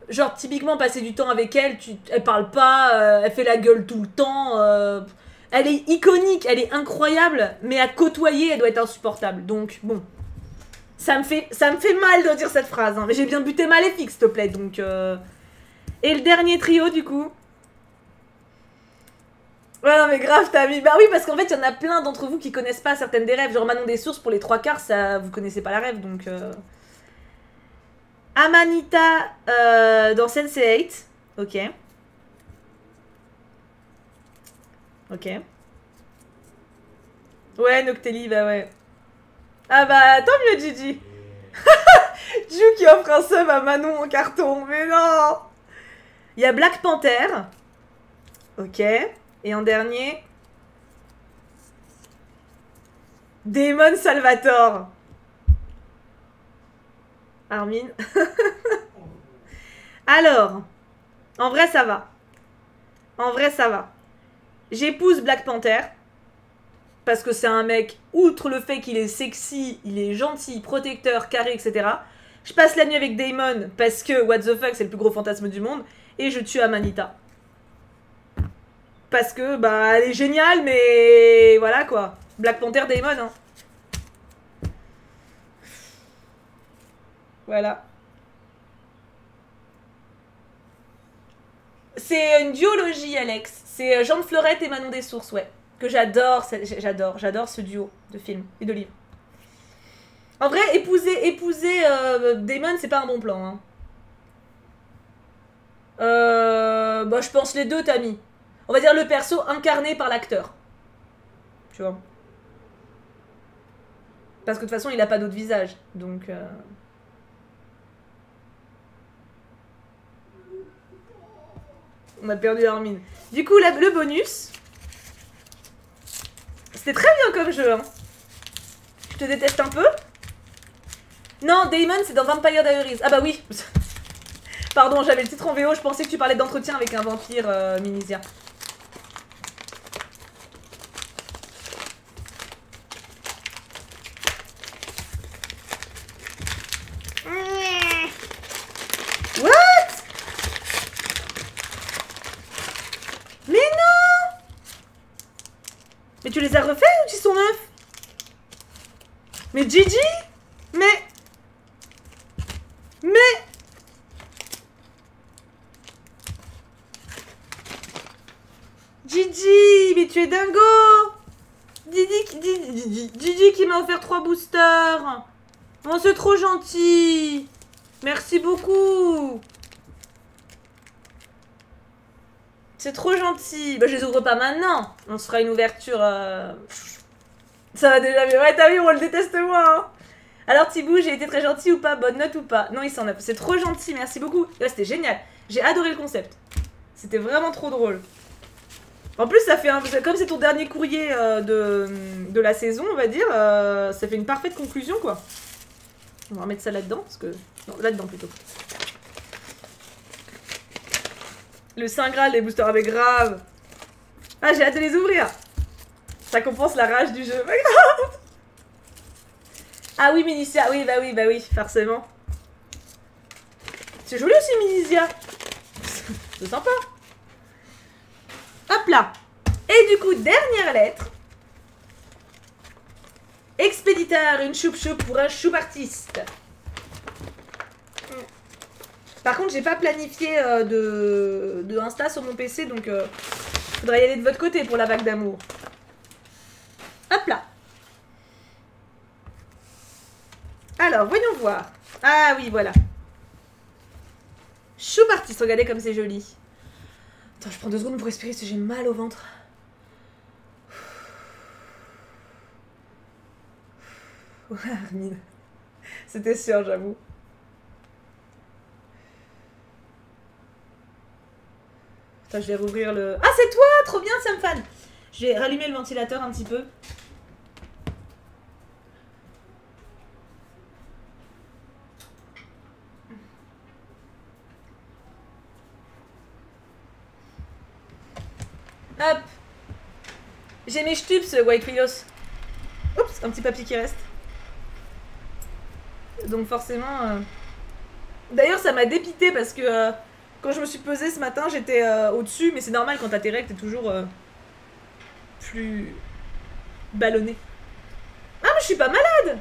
genre, typiquement, passer du temps avec elle, elle parle pas, elle fait la gueule tout le temps. Elle est iconique, elle est incroyable, mais à côtoyer, elle doit être insupportable. Donc, bon. Ça me fait mal de dire cette phrase, hein. Mais j'ai bien buté Maléfique, s'il te plaît, donc... Et le dernier trio, du coup. Ouais, non, mais grave, t'as mis... Bah oui, parce qu'en fait, il y en a plein d'entre vous qui connaissent pas certaines des rêves. Genre Manon des Sources, pour les 3/4, ça... vous connaissez pas la rêve, donc... Amanita dans Sense8. Ok. Ok. Ouais, Noctélie, bah ouais. Ah bah, tant mieux, Gigi. Ju qui offre un sub à Manon en carton, mais non. Il y a Black Panther. Ok. Et en dernier... Damon Salvatore. Armin. Alors, en vrai, ça va. En vrai, ça va. J'épouse Black Panther. Parce que c'est un mec, outre le fait qu'il est sexy, il est gentil, protecteur, carré, etc. Je passe la nuit avec Damon parce que, what the fuck, c'est le plus gros fantasme du monde. Et je tue Amanita. Parce que, bah, elle est géniale, mais voilà quoi. Black Panther, Damon, hein. Voilà. C'est une duologie, Alex. C'est Jean de Fleurette et Manon des Sources, ouais. Que j'adore, j'adore ce duo de films et de livres. En vrai, épouser Damon, c'est pas un bon plan, hein. Bah, je pense les deux, Tammy. On va dire le perso incarné par l'acteur. Tu vois. Parce que de toute façon, il a pas d'autre visage. Donc... On a perdu Armin. Du coup, le bonus... C'était très bien comme jeu, hein. Je te déteste un peu. Non, Damon, c'est dans Vampire Diaries. Ah bah oui. Pardon, j'avais le titre en VO, je pensais que tu parlais d'entretien avec un vampire, Minisia. What? Mais non! Mais tu les as refaits ou ils sont neufs? Mais Gigi? Mais... Gigi, mais tu es dingo! Gigi qui m'a offert 3 boosters. Oh, c'est trop gentil. Merci beaucoup. C'est trop gentil. Bah, je les ouvre pas maintenant. On se fera une ouverture... Ça va déjà mieux. Ouais, t'as vu, on le déteste moins. Hein. Alors, Thibou, j'ai été très gentil ou pas? Bonne note ou pas? Non, il s'en a. C'est trop gentil, merci beaucoup. Ouais, c'était génial. J'ai adoré le concept. C'était vraiment trop drôle. En plus, ça fait un... Comme c'est ton dernier courrier de la saison, on va dire, ça fait une parfaite conclusion, quoi. On va remettre ça là-dedans, parce que... Non, là-dedans, plutôt. Le Saint Graal des boosters avec grave. Ah, j'ai hâte de les ouvrir. Ça compense la rage du jeu. Pas grave. Ah oui, Minisia. Oui, bah oui, forcément. C'est joli aussi, Minisia. C'est sympa. Hop là. Et du coup, dernière lettre. Expéditeur, une choup-choup pour un choup artiste. Par contre, j'ai pas planifié de Insta sur mon PC, donc faudra y aller de votre côté pour la vague d'amour. Hop là. Alors, voyons voir. Ah oui, voilà. Choup artiste, regardez comme c'est joli. Attends, je prends 2 secondes pour respirer parce que j'ai mal au ventre. Ouais, Armin. C'était sûr, j'avoue. Attends, je vais rouvrir le... Ah, c'est toi! Trop bien, Samfan! Je vais rallumer le ventilateur un petit peu. Hop! J'ai mes stups, White Rios. Oups, un petit papier qui reste. Donc forcément... D'ailleurs, ça m'a dépité parce que quand je me suis pesée ce matin, j'étais au-dessus. Mais c'est normal, quand t'as tes règles, t'es toujours plus ballonné. Ah, mais je suis pas malade!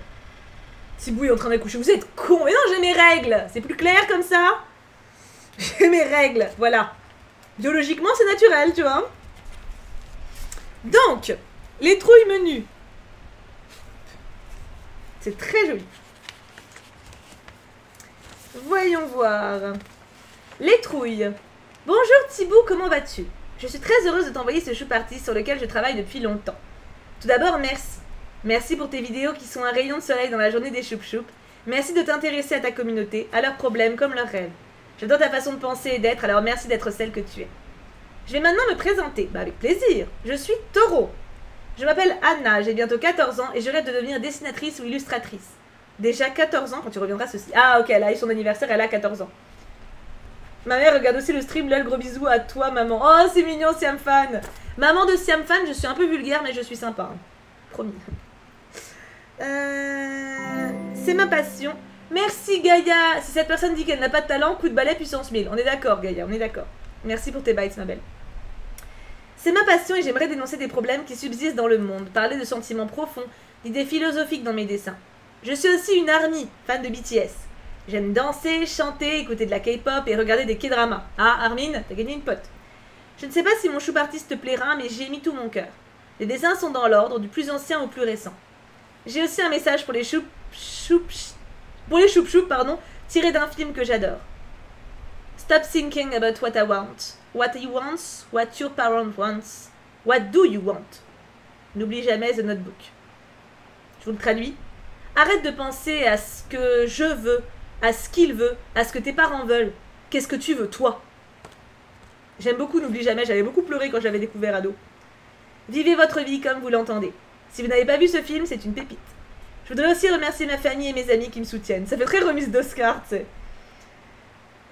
Thibou est en train d'accoucher. Vous êtes con! Mais non, j'ai mes règles! C'est plus clair comme ça? J'ai mes règles, voilà. Biologiquement, c'est naturel, tu vois. Donc, les trouilles menus. C'est très joli. Voyons voir. Les trouilles. Bonjour Thibou, comment vas-tu? Je suis très heureuse de t'envoyer ce choup artiste sur lequel je travaille depuis longtemps. Tout d'abord, merci. Merci pour tes vidéos qui sont un rayon de soleil dans la journée des choup-choup. Merci de t'intéresser à ta communauté, à leurs problèmes comme leurs rêves. J'adore ta façon de penser et d'être, alors merci d'être celle que tu es. Je vais maintenant me présenter. Bah avec plaisir. Je suis Taureau. Je m'appelle Anna, j'ai bientôt 14 ans et je rêve de devenir dessinatrice ou illustratrice. Déjà 14 ans quand tu reviendras ceci. Ah ok, elle a eu son anniversaire, elle a 14 ans. Ma mère regarde aussi le stream, lol, gros bisous à toi maman. Oh c'est mignon Siam Fan. Maman de Siam Fan, je suis un peu vulgaire mais je suis sympa. Hein. Promis. C'est ma passion. Merci Gaïa. Si cette personne dit qu'elle n'a pas de talent, coup de balai puissance 1000. On est d'accord Gaïa, on est d'accord. Merci pour tes bites ma belle. C'est ma passion et j'aimerais dénoncer des problèmes qui subsistent dans le monde, parler de sentiments profonds, d'idées philosophiques dans mes dessins. Je suis aussi une ARMY, fan de BTS. J'aime danser, chanter, écouter de la K-pop et regarder des K-dramas. Ah, Armin, t'as gagné une pote. Je ne sais pas si mon choup artiste te plaira, mais j'y ai mis tout mon cœur. Les dessins sont dans l'ordre, du plus ancien au plus récent. J'ai aussi un message pour les choup pardon, tiré d'un film que j'adore. Stop thinking about what I want. What he wants, what your parent wants. What do you want? N'oublie jamais The Notebook. Je vous le traduis. Arrête de penser à ce que je veux, à ce qu'il veut, à ce que tes parents veulent. Qu'est-ce que tu veux, toi? J'aime beaucoup N'oublie jamais, j'avais beaucoup pleuré quand j'avais découvert ado. Vivez votre vie comme vous l'entendez. Si vous n'avez pas vu ce film, c'est une pépite. Je voudrais aussi remercier ma famille et mes amis qui me soutiennent. Ça fait très remise d'Oscar, tu sais.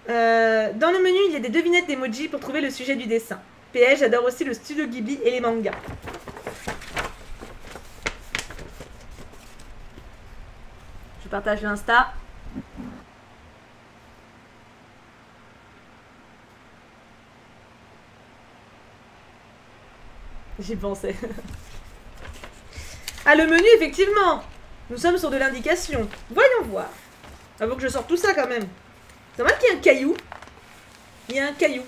Dans le menu, il y a des devinettes d'emoji pour trouver le sujet du dessin. PS, j'adore aussi le studio Ghibli et les mangas. Je partage l'Insta. J'y pensais. Ah, le menu, effectivement. Nous sommes sur de l'indication. Voyons voir. Avant que je sorte tout ça, quand même. C'est vrai qu'il y a un caillou. Il y a un caillou.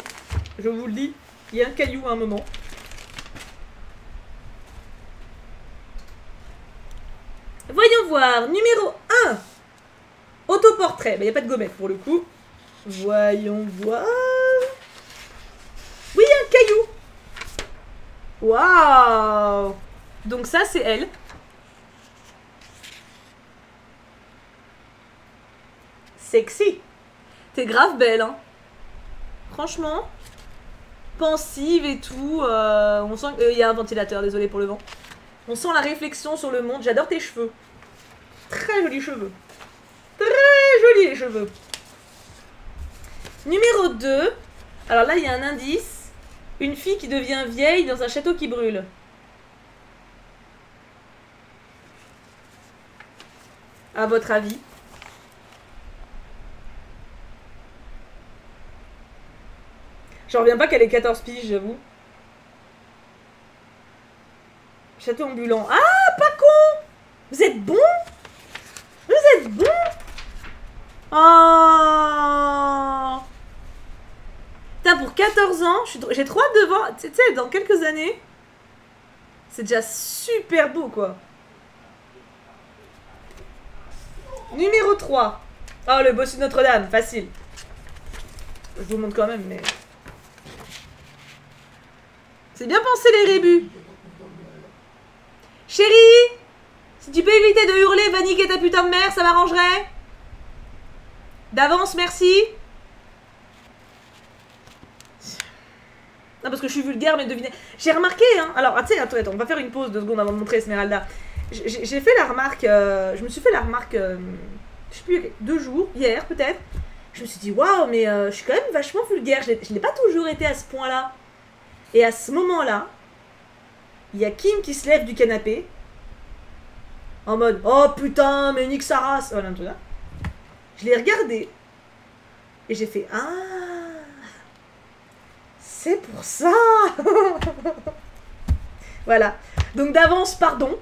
Je vous le dis. Il y a un caillou à un moment. Voyons voir. Numéro 1. Autoportrait. Il n'y a pas de gommette pour le coup. Voyons voir. Oui, il y a un caillou. Waouh. Donc ça, c'est elle. Sexy. T'es grave belle, hein. Franchement. Pensive et tout. On sent qu'il y a un ventilateur, désolé pour le vent. On sent la réflexion sur le monde. J'adore tes cheveux. Très jolis cheveux. Très jolis les cheveux. Numéro 2. Alors là, il y a un indice. Une fille qui devient vieille dans un château qui brûle. À votre avis? J'en reviens pas qu'elle ait 14 piges, j'avoue. Château ambulant. Ah, pas con! Vous êtes bon? Vous êtes bon? Oh! Putain, pour 14 ans, j'ai trop hâte de voir. Tu sais, dans quelques années, c'est déjà super beau, quoi. Numéro 3. Oh, le bossu de Notre-Dame, facile. Je vous montre quand même, mais... C'est bien pensé, les rébus. Chérie, si tu peux éviter de hurler, va niquer ta putain de mère, ça m'arrangerait. D'avance, merci. Non, parce que je suis vulgaire, mais devinez. J'ai remarqué, hein. Alors, tu sais, attends, on va faire une pause 2 secondes avant de montrer Esmeralda. J'ai fait la remarque, je me suis fait la remarque, je sais plus, 2 jours, hier peut-être. Je me suis dit, waouh, mais je suis quand même vachement vulgaire. Je n'ai pas toujours été à ce point-là. Et à ce moment-là, il y a Kim qui se lève du canapé. En mode, oh putain, mais nique sa race. Voilà, un truc là. Je l'ai regardé. Et j'ai fait, ah, c'est pour ça. Voilà. Donc d'avance, pardon.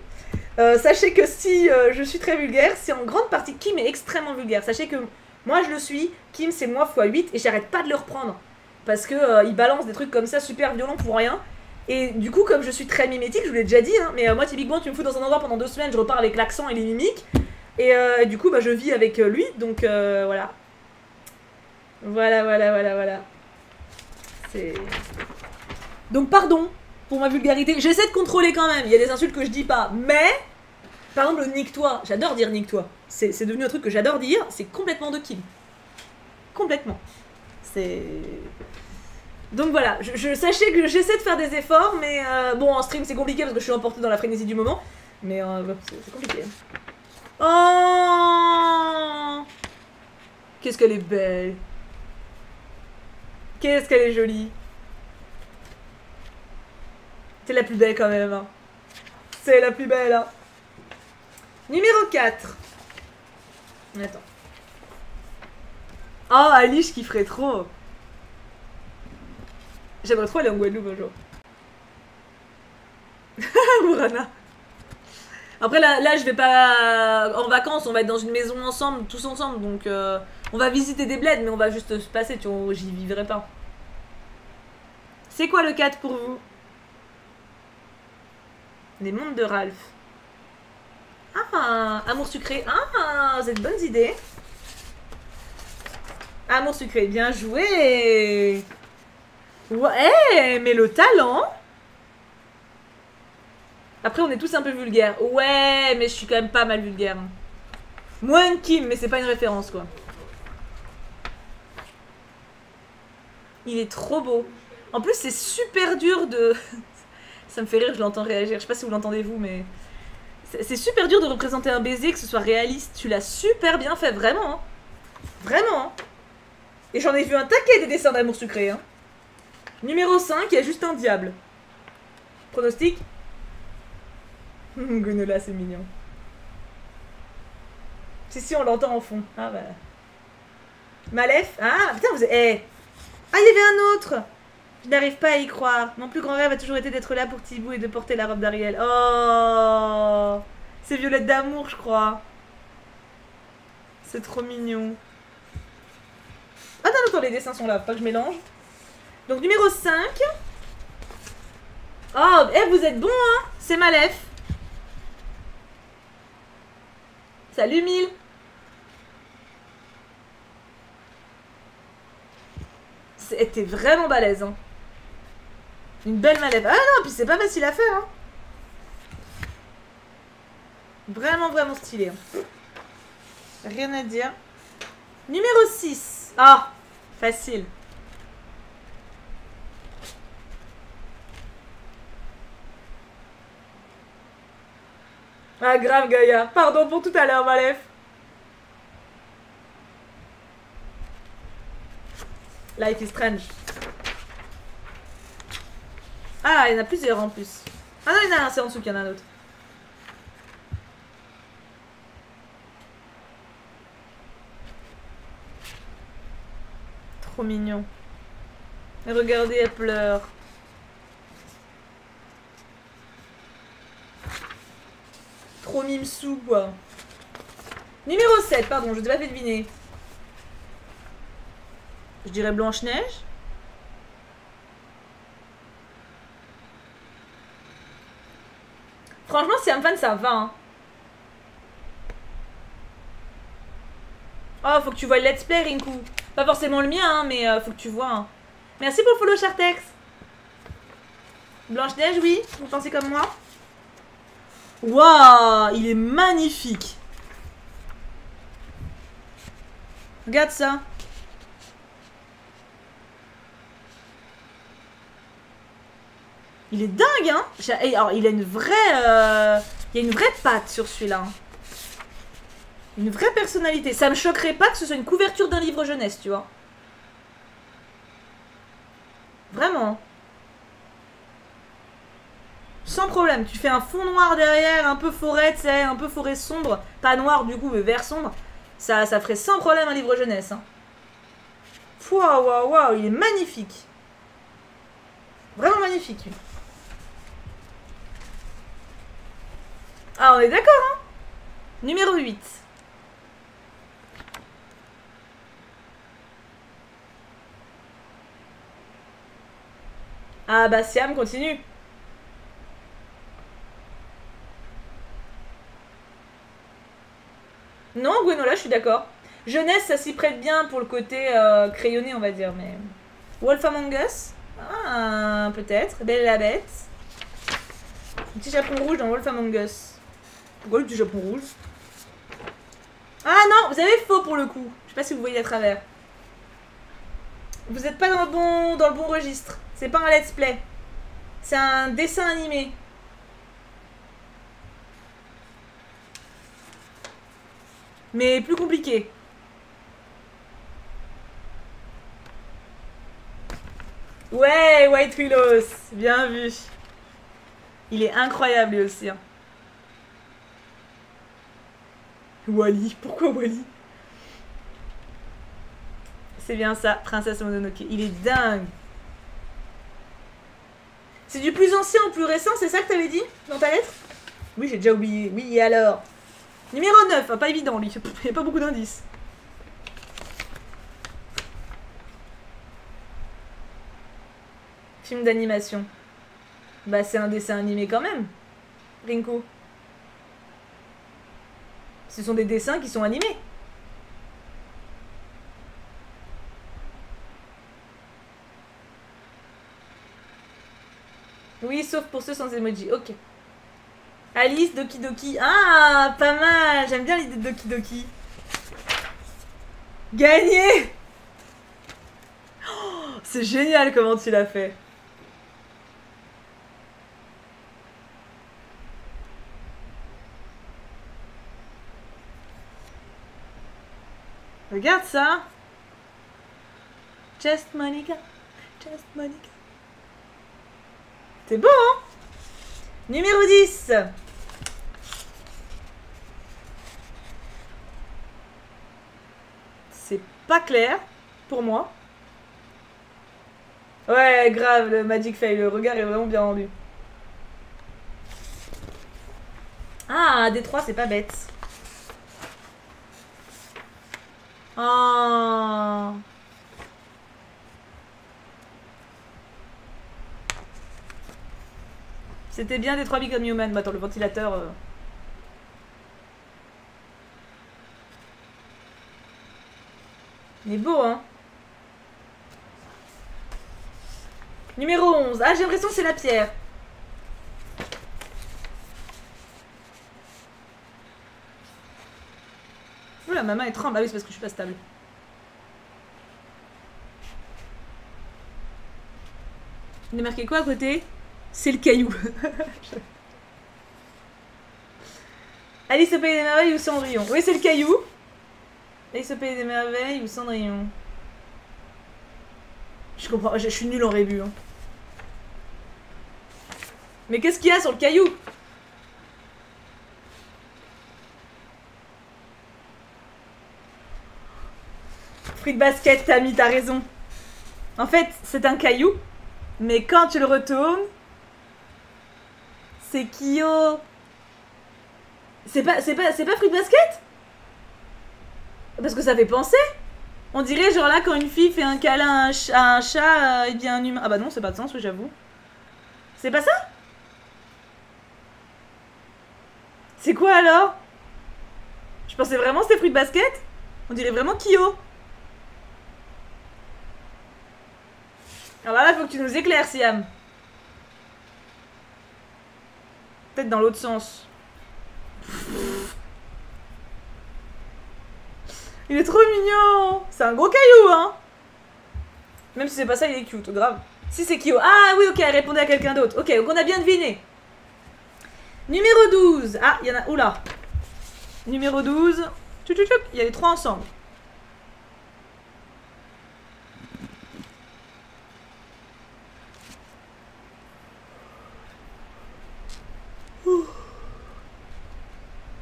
Sachez que si je suis très vulgaire, c'est en grande partie... Kim est extrêmement vulgaire. Sachez que moi, je le suis. Kim, c'est moi x8. Et j'arrête pas de le reprendre. Parce que il balance des trucs comme ça super violents pour rien. Et du coup, comme je suis très mimétique, je vous l'ai déjà dit, hein, mais moi, typiquement, tu me fous dans un endroit pendant 2 semaines, je repars avec l'accent et les mimiques. Et du coup, bah, je vis avec lui. Donc voilà. Voilà. C'est... Donc pardon pour ma vulgarité. J'essaie de contrôler quand même. Il y a des insultes que je dis pas. Mais, par exemple, le nique-toi. J'adore dire nique-toi. C'est devenu un truc que j'adore dire. C'est complètement de Kim. Complètement. C'est... Donc voilà. Sachez que j'essaie de faire des efforts. Mais bon, en stream, c'est compliqué parce que je suis emportée dans la frénésie du moment. Mais c'est compliqué. Oh, qu'est-ce qu'elle est belle. Qu'est-ce qu'elle est jolie. C'est la plus belle quand même. Hein. C'est la plus belle. Hein. Numéro 4. Attends. Oh, Alice, je kifferais trop. J'aimerais trop aller en Guadeloupe un jour. Mourana. Après, là, je vais pas en vacances, on va être dans une maison ensemble, tous ensemble. Donc, on va visiter des bleds, mais on va juste se passer, tu vois, j'y vivrai pas. C'est quoi le 4 pour vous? Les mondes de Ralph. Ah, amour sucré. Ah, vous êtes de bonnes idées. Amour sucré, bien joué. Ouais, mais le talent. Après, on est tous un peu vulgaires. Ouais, mais je suis quand même pas mal vulgaire. Moins Kim, mais c'est pas une référence, quoi. Il est trop beau. En plus, c'est super dur de... Ça me fait rire, je l'entends réagir. Je sais pas si vous l'entendez, vous, mais... C'est super dur de représenter un baiser, que ce soit réaliste. Tu l'as super bien fait, vraiment. Hein. Vraiment. Hein. Et j'en ai vu un taquet des dessins d'amour sucré. Hein. Numéro 5, il y a juste un diable. Pronostic? Gonola, c'est mignon. Si, on l'entend en fond. Ah bah... Malef? Ah, putain, vous êtes... Eh. Ah, il y avait un autre. Je n'arrive pas à y croire. Mon plus grand rêve a toujours été d'être là pour Thibaut et de porter la robe d'Ariel. Oh, c'est Violette d'amour, je crois. C'est trop mignon. Attends, attends, les dessins sont là, faut pas que je mélange. Donc, numéro 5. Oh, eh, vous êtes bon, hein. C'est Malef. Salut, Mille. C'était vraiment balèze, hein. Une belle Malef. Ah non, puis c'est pas facile à faire, hein. Vraiment, vraiment stylé. Hein. Rien à dire. Numéro 6. Ah, facile. Ah, grave, Gaïa. Pardon pour tout à l'heure, Malef. Life is Strange. Ah, il y en a plusieurs en plus. Ah non, il y en a un, c'est en dessous qu'il y en a un autre. Trop mignon. Et regardez, elle pleure. Trop mimsou, quoi. Numéro 7, pardon, je t'ai pas fait deviner. Je dirais Blanche-Neige. Franchement, si un fan, ça va. Hein. Oh, faut que tu vois le let's play, Rinku. Pas forcément le mien, hein, mais faut que tu vois. Hein. Merci pour le follow, Chartex. Blanche-Neige, oui. Vous pensez comme moi? Waouh, il est magnifique. Regarde ça. Il est dingue, hein. Alors, il a une vraie... Il y a une vraie patte sur celui-là. Une vraie personnalité. Ça me choquerait pas que ce soit une couverture d'un livre jeunesse, tu vois. Vraiment. Sans problème. Tu fais un fond noir derrière, un peu forêt, tu sais, un peu forêt sombre. Pas noir du coup, mais vert sombre. Ça ferait sans problème un livre jeunesse. Hein. Waouh, waouh, waouh, il est magnifique. Vraiment magnifique. Ah, on est d'accord, hein. Numéro 8. Ah bah Siam, continue. Non, Gwenola, je suis d'accord. Jeunesse, ça s'y prête bien pour le côté crayonné, on va dire. Mais Wolf Among Us. Ah, peut-être. Belle et la Bête. Un petit Japon rouge dans Wolf Among Us. Pourquoi le petit Japon rouge? Ah non, vous avez faux pour le coup. Je sais pas si vous voyez à travers. Vous êtes pas dans le bon registre. C'est pas un let's play. C'est un dessin animé. Mais plus compliqué. Ouais, White Willows. Bien vu. Il est incroyable lui aussi. Hein. Wally. Pourquoi Wally? C'est bien ça, Princesse Mononoke. Il est dingue. C'est du plus ancien au plus récent, c'est ça que t'avais dit dans ta lettre? Oui, j'ai déjà oublié. Oui, et alors? Numéro 9, hein, pas évident lui. Il n'y a pas beaucoup d'indices. Film d'animation. Bah c'est un dessin animé quand même. Rinko. Ce sont des dessins qui sont animés. Oui, sauf pour ceux sans emoji. Ok. Alice, Doki Doki. Ah, pas mal. J'aime bien l'idée de Doki Doki. Gagné. Oh, c'est génial comment tu l'as fait. Regarde ça. Just Monica. Just Monica. C'est beau, hein? Numéro 10. C'est pas clair pour moi. Ouais, grave, le Magic Fail. Le regard est vraiment bien rendu. Ah, D3, c'est pas bête. Oh. C'était bien des 3 Become Human. Bah, attends, le ventilateur. Il est beau, hein. Numéro 11. Ah, j'ai l'impression que c'est la pierre. Oula, ma main est tremble. Ah oui, c'est parce que je suis pas stable. Il est marqué quoi à côté? C'est le caillou. Alice au Pays des Merveilles ou Cendrillon? Oui, c'est le caillou. Alice au Pays des Merveilles ou Cendrillon? Je comprends, je suis nulle en rébut. Hein. Mais qu'est-ce qu'il y a sur le caillou? Fruit de basket, Tammy, t'as raison. En fait, c'est un caillou, mais quand tu le retournes, c'est Kyo. C'est pas fruit de basket? Parce que ça fait penser. On dirait genre là quand une fille fait un câlin à un chat, il devient un humain. Ah bah non, c'est pas de sens, oui, j'avoue. C'est pas ça? C'est quoi alors? Je pensais vraiment que c'était fruit de basket. On dirait vraiment Kyo. Alors là, faut que tu nous éclaires, Siam. Peut-être dans l'autre sens. Il est trop mignon. C'est un gros caillou, hein. Même si c'est pas ça, il est cute, grave. Si c'est Kyo. Ah oui, ok, elle répondait à quelqu'un d'autre. Ok, donc on a bien deviné. Numéro 12. Ah, il y en a... Oula. Numéro 12. Tchouc, tchouc, tchouc. Il y a les 3 ensemble.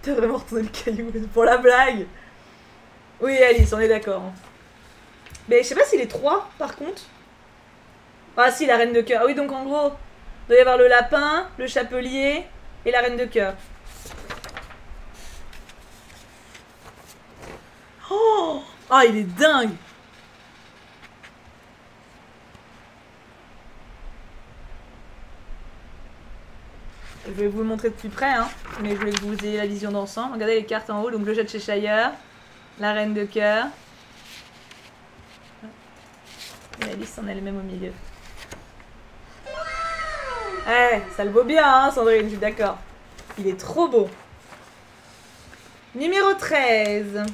T'as vraiment retourné le caillou pour la blague. Oui, Alice, on est d'accord. Mais je sais pas s'il est 3 par contre. Ah si, la reine de cœur. Ah oui, donc en gros, il doit y avoir le lapin, le chapelier et la reine de cœur. Oh, ah, il est dingue. Je vais vous le montrer de plus près, hein, mais je voulais que vous ayez la vision d'ensemble. Regardez les cartes en haut, donc le jet de Cheshire, la reine de cœur. Et Alice en elle-même au milieu. Ouais, ça le vaut bien, hein, Sandrine, je suis d'accord. Il est trop beau. Numéro 13.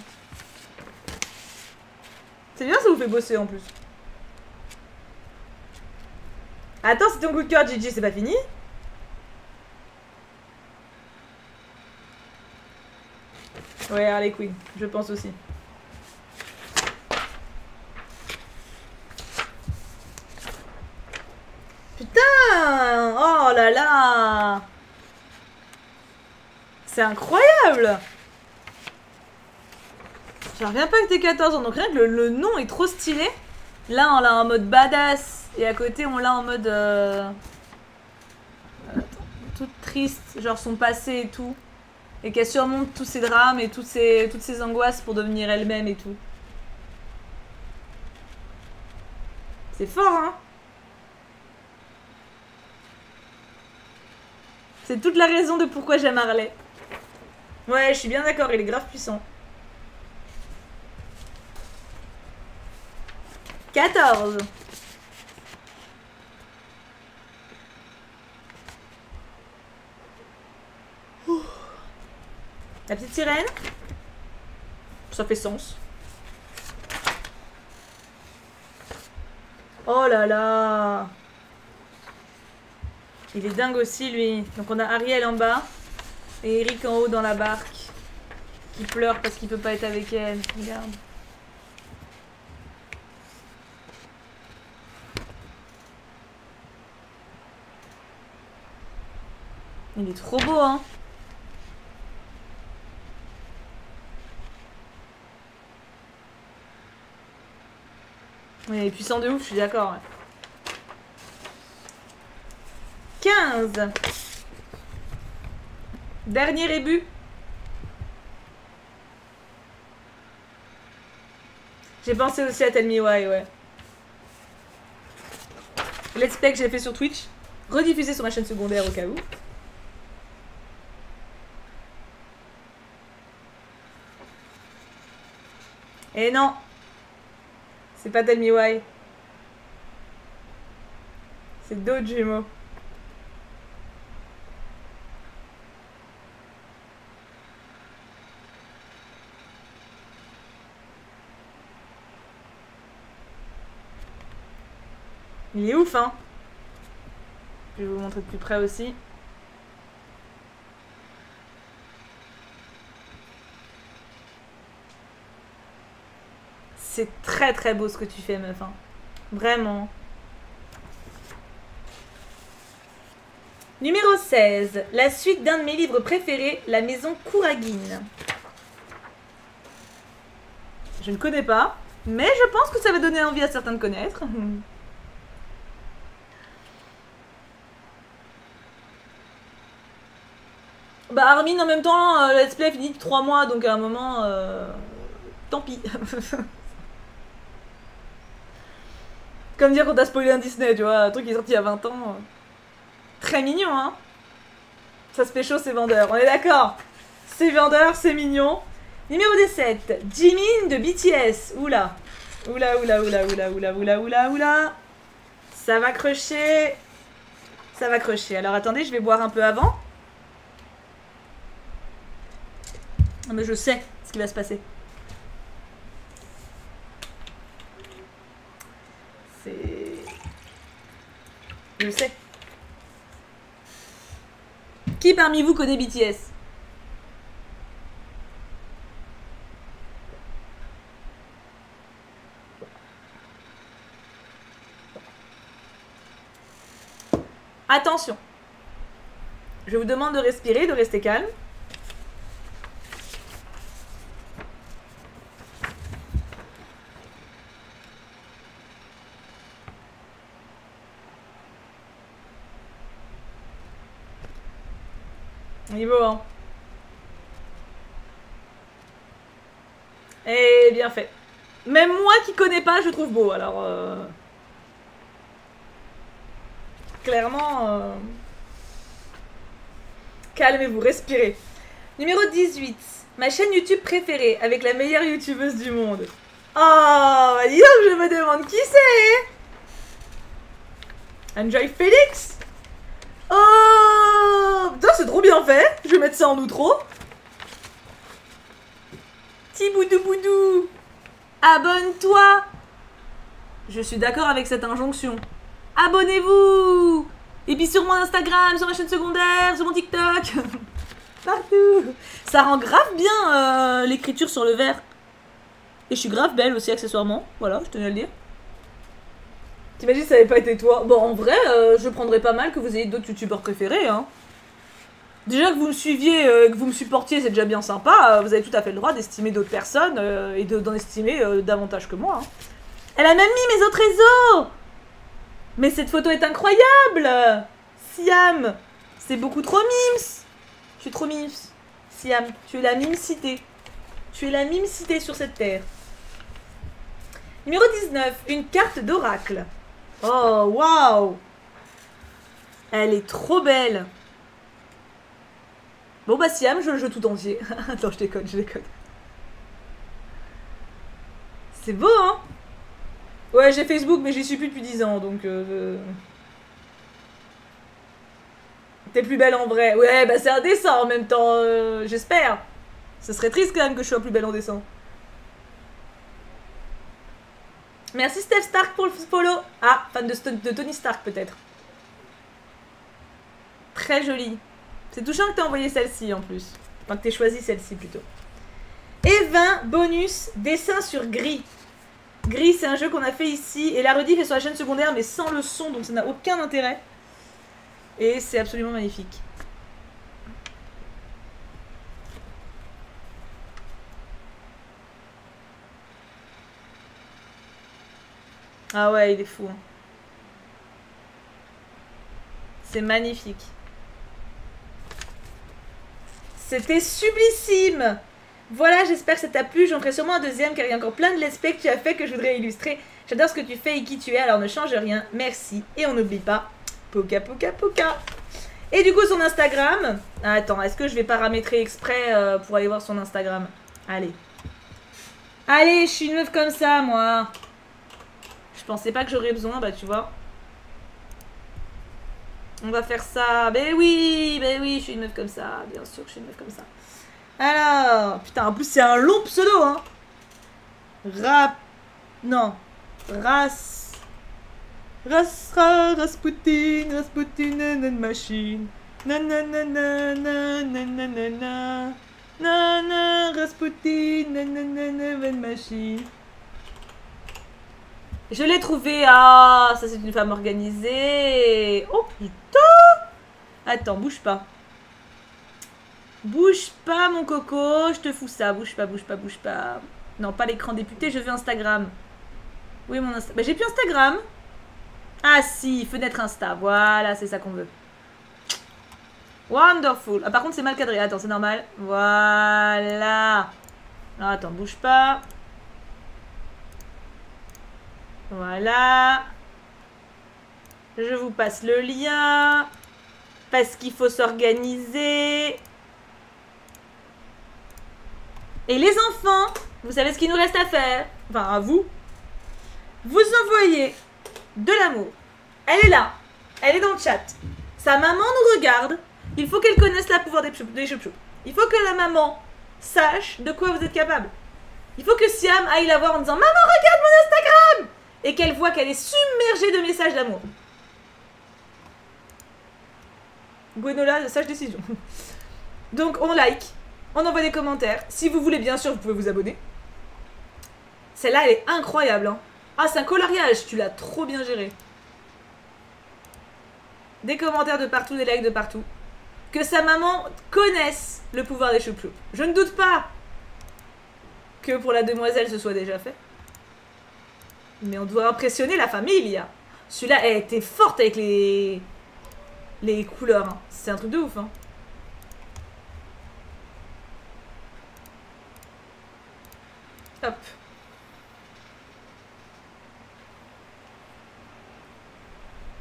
C'est bien, ça vous fait bosser en plus. Attends, c'est ton coup de cœur, Gigi, c'est pas fini? Ouais, Harley Quinn, je pense aussi. Oh là là! C'est incroyable! J'en reviens pas que t'es 14 ans, donc rien que le nom est trop stylé. Là on l'a en mode badass, et à côté on l'a en mode... Attends, toute triste, genre son passé et tout. Et qu'elle surmonte tous ses drames et toutes ses angoisses pour devenir elle-même et tout. C'est fort, hein? C'est toute la raison de pourquoi j'aime Harley. Ouais, je suis bien d'accord, il est grave puissant. 14. La petite sirène. Ça fait sens. Oh là là. Il est dingue aussi lui. Donc on a Ariel en bas. Et Eric en haut dans la barque. Qui pleure parce qu'il peut pas être avec elle. Regarde. Il est trop beau, hein. Oui, il est puissant de ouf, je suis d'accord. Ouais. 15. Dernier rébut. J'ai pensé aussi à Tell Me Why, ouais. Let's play que j'ai fait sur Twitch. Rediffusé sur ma chaîne secondaire au cas où. Et non. C'est pas Tell Me Why. C'est d'autres jumeaux. Il est ouf, hein. Je vais vous montrer de plus près aussi. C'est très très beau ce que tu fais, meuf. Hein. Vraiment. Numéro 16. La suite d'un de mes livres préférés, La Maison Kouragine. Je ne connais pas, mais je pense que ça va donner envie à certains de connaître. Bah Armin en même temps, Let's Play finit depuis 3 mois, donc à un moment... Tant pis. Comme dire qu'on t'a spoilé un Disney, tu vois, un truc qui est sorti il y a 20 ans. Très mignon, hein. Ça se fait chaud, c'est vendeur, on est d'accord. C'est vendeur, c'est mignon. Numéro 17, Jimin de BTS. Oula. Oula, oula, oula, oula, oula, oula, oula, oula. Ça va crocher. Ça va crocher. Alors attendez, je vais boire un peu avant. Non mais je sais ce qui va se passer. Je sais. Qui parmi vous connaît BTS? Attention. Je vous demande de respirer, de rester calme. Il est beau, hein. Et bien fait. Même moi qui connais pas, je trouve beau, alors... Clairement... Calmez-vous, respirez. Numéro 18. Ma chaîne YouTube préférée, avec la meilleure youtubeuse du monde. Oh, dis donc, je me demande qui c'est. Enjoy Felix. Oh, putain, c'est trop bien fait. Je vais mettre ça en outro. Petit boudou boudou. Abonne-toi. Je suis d'accord avec cette injonction. Abonnez-vous. Et puis sur mon Instagram, sur ma chaîne secondaire, sur mon TikTok. Partout. Ça rend grave bien l'écriture sur le verre. Et je suis grave belle aussi accessoirement. Voilà, je tenais à le dire. T'imagines si ça avait pas été toi? Bon, en vrai, je prendrais pas mal que vous ayez d'autres youtubeurs préférés, hein. Déjà que vous me suiviez, que vous me supportiez, c'est déjà bien sympa. Vous avez tout à fait le droit d'estimer d'autres personnes et d'en estimer davantage que moi. Hein. Elle a même mis mes autres réseaux. Mais cette photo est incroyable. Siam, c'est beaucoup trop mims. Je suis trop mims. Siam, tu es la mimcité. Tu es la mimcité sur cette terre. Numéro 19, une carte d'oracle. Oh, waouh. Elle est trop belle. Bon bah Siam, je le joue tout entier. Attends, je déconne, je déconne. C'est beau, hein? Ouais, j'ai Facebook, mais j'y suis plus depuis 10 ans, donc... T'es plus belle en vrai. Ouais, bah c'est un dessin en même temps, j'espère. Ce serait triste quand même que je sois plus belle en dessin. Merci Steph Stark pour le follow. Ah, fan de Tony Stark peut-être. Très jolie. C'est touchant que t'aies envoyé celle-ci en plus. Enfin, que t'aies choisi celle-ci plutôt. Et 20 bonus dessin sur Gris. Gris, c'est un jeu qu'on a fait ici. Et la rediff est sur la chaîne secondaire, mais sans le son, donc ça n'a aucun intérêt. Et c'est absolument magnifique. Ah ouais, il est fou. Hein. C'est magnifique. C'était sublissime. Voilà, j'espère que ça t'a plu. J'en ferai sûrement un deuxième car il y a encore plein de let's play que tu as fait que je voudrais illustrer. J'adore ce que tu fais et qui tu es, alors ne change rien. Merci. Et on n'oublie pas, Poka Poka Poka. Et du coup, son Instagram. Ah, attends, est-ce que je vais paramétrer exprès pour aller voir son Instagram? Allez. Allez, je suis une meuf comme ça, moi. Je pensais pas que j'aurais besoin, bah tu vois. On va faire ça. Ben oui, je suis une meuf comme ça. Bien sûr que je suis une meuf comme ça. Alors, putain, en plus c'est un long pseudo, hein. Non. Rasputin, nan machine. Nanana, Rasputin, nanana, machine. Je l'ai trouvé. Ah, ça c'est une femme organisée. Oh putain. Attends, bouge pas. Bouge pas mon coco, je te fous ça. Bouge pas, bouge pas, bouge pas. Non, pas l'écran député, je veux Instagram. Oui, mon Insta. Bah, j'ai plus Instagram. Ah si, fenêtre Insta. Voilà, c'est ça qu'on veut. Wonderful. Ah, par contre, c'est mal cadré. Attends, c'est normal. Voilà. Alors, attends, bouge pas. Voilà. Je vous passe le lien. Parce qu'il faut s'organiser. Et les enfants, vous savez ce qu'il nous reste à faire. Enfin, à vous. Vous envoyez de l'amour. Elle est là. Elle est dans le chat. Sa maman nous regarde. Il faut qu'elle connaisse la pouvoir des choup-choup. Il faut que la maman sache de quoi vous êtes capable. Il faut que Siam aille la voir en disant « Maman, regarde mon Instagram !» et qu'elle voit qu'elle est submergée de messages d'amour. Gwenola, sage décision. Donc, on like. On envoie des commentaires. Si vous voulez, bien sûr, vous pouvez vous abonner. Celle-là, elle est incroyable. Hein. Ah, c'est un coloriage. Tu l'as trop bien géré. Des commentaires de partout, des likes de partout. Que sa maman connaisse le pouvoir des choup-choup. Je ne doute pas que pour la demoiselle, ce soit déjà fait. Mais on doit impressionner la famille. Celui-là, elle était forte avec les couleurs. Hein. C'est un truc de ouf. Hein. Hop.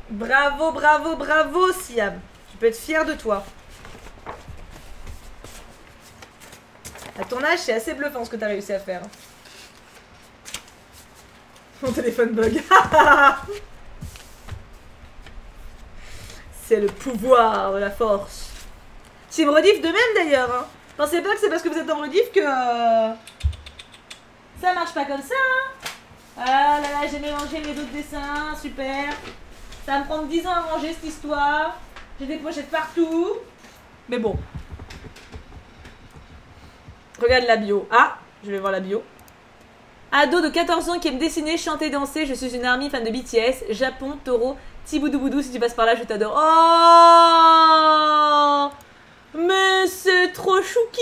Bravo, bravo, bravo, Siam. Tu peux être fière de toi. À ton âge, c'est assez bluffant ce que tu as réussi à faire. Mon téléphone bug. C'est le pouvoir de la force. Team rediff de même d'ailleurs. Hein. Pensez pas que c'est parce que vous êtes en rediff que... ça marche pas comme ça. Hein. Ah là là, j'ai mélangé les autres dessins. Super. Ça va me prendre 10 ans à ranger cette histoire. J'ai des pochettes partout. Mais bon. Regarde la bio. Ah, je vais voir la bio. Ado de 14 ans qui aime dessiner, chanter, danser. Je suis une army fan de BTS. Japon, taureau, Tiboudouboudou. Si tu passes par là, je t'adore. Oh, mais c'est trop chouki.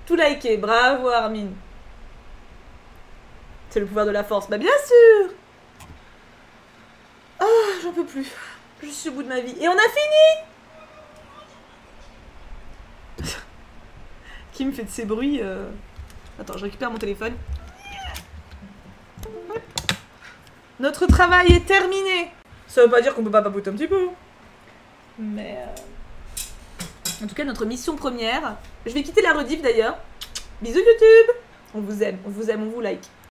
Tout liké. Bravo, Armin. C'est le pouvoir de la force. Bah bien sûr. Ah, j'en peux plus. Je suis au bout de ma vie. Et on a fini. Qui me fait de ces bruits Attends, je récupère mon téléphone. Notre travail est terminé. Ça veut pas dire qu'on peut pas papoter un petit peu. Mais... En tout cas, notre mission première... Je vais quitter la rediff d'ailleurs. Bisous YouTube. On vous aime, on vous like.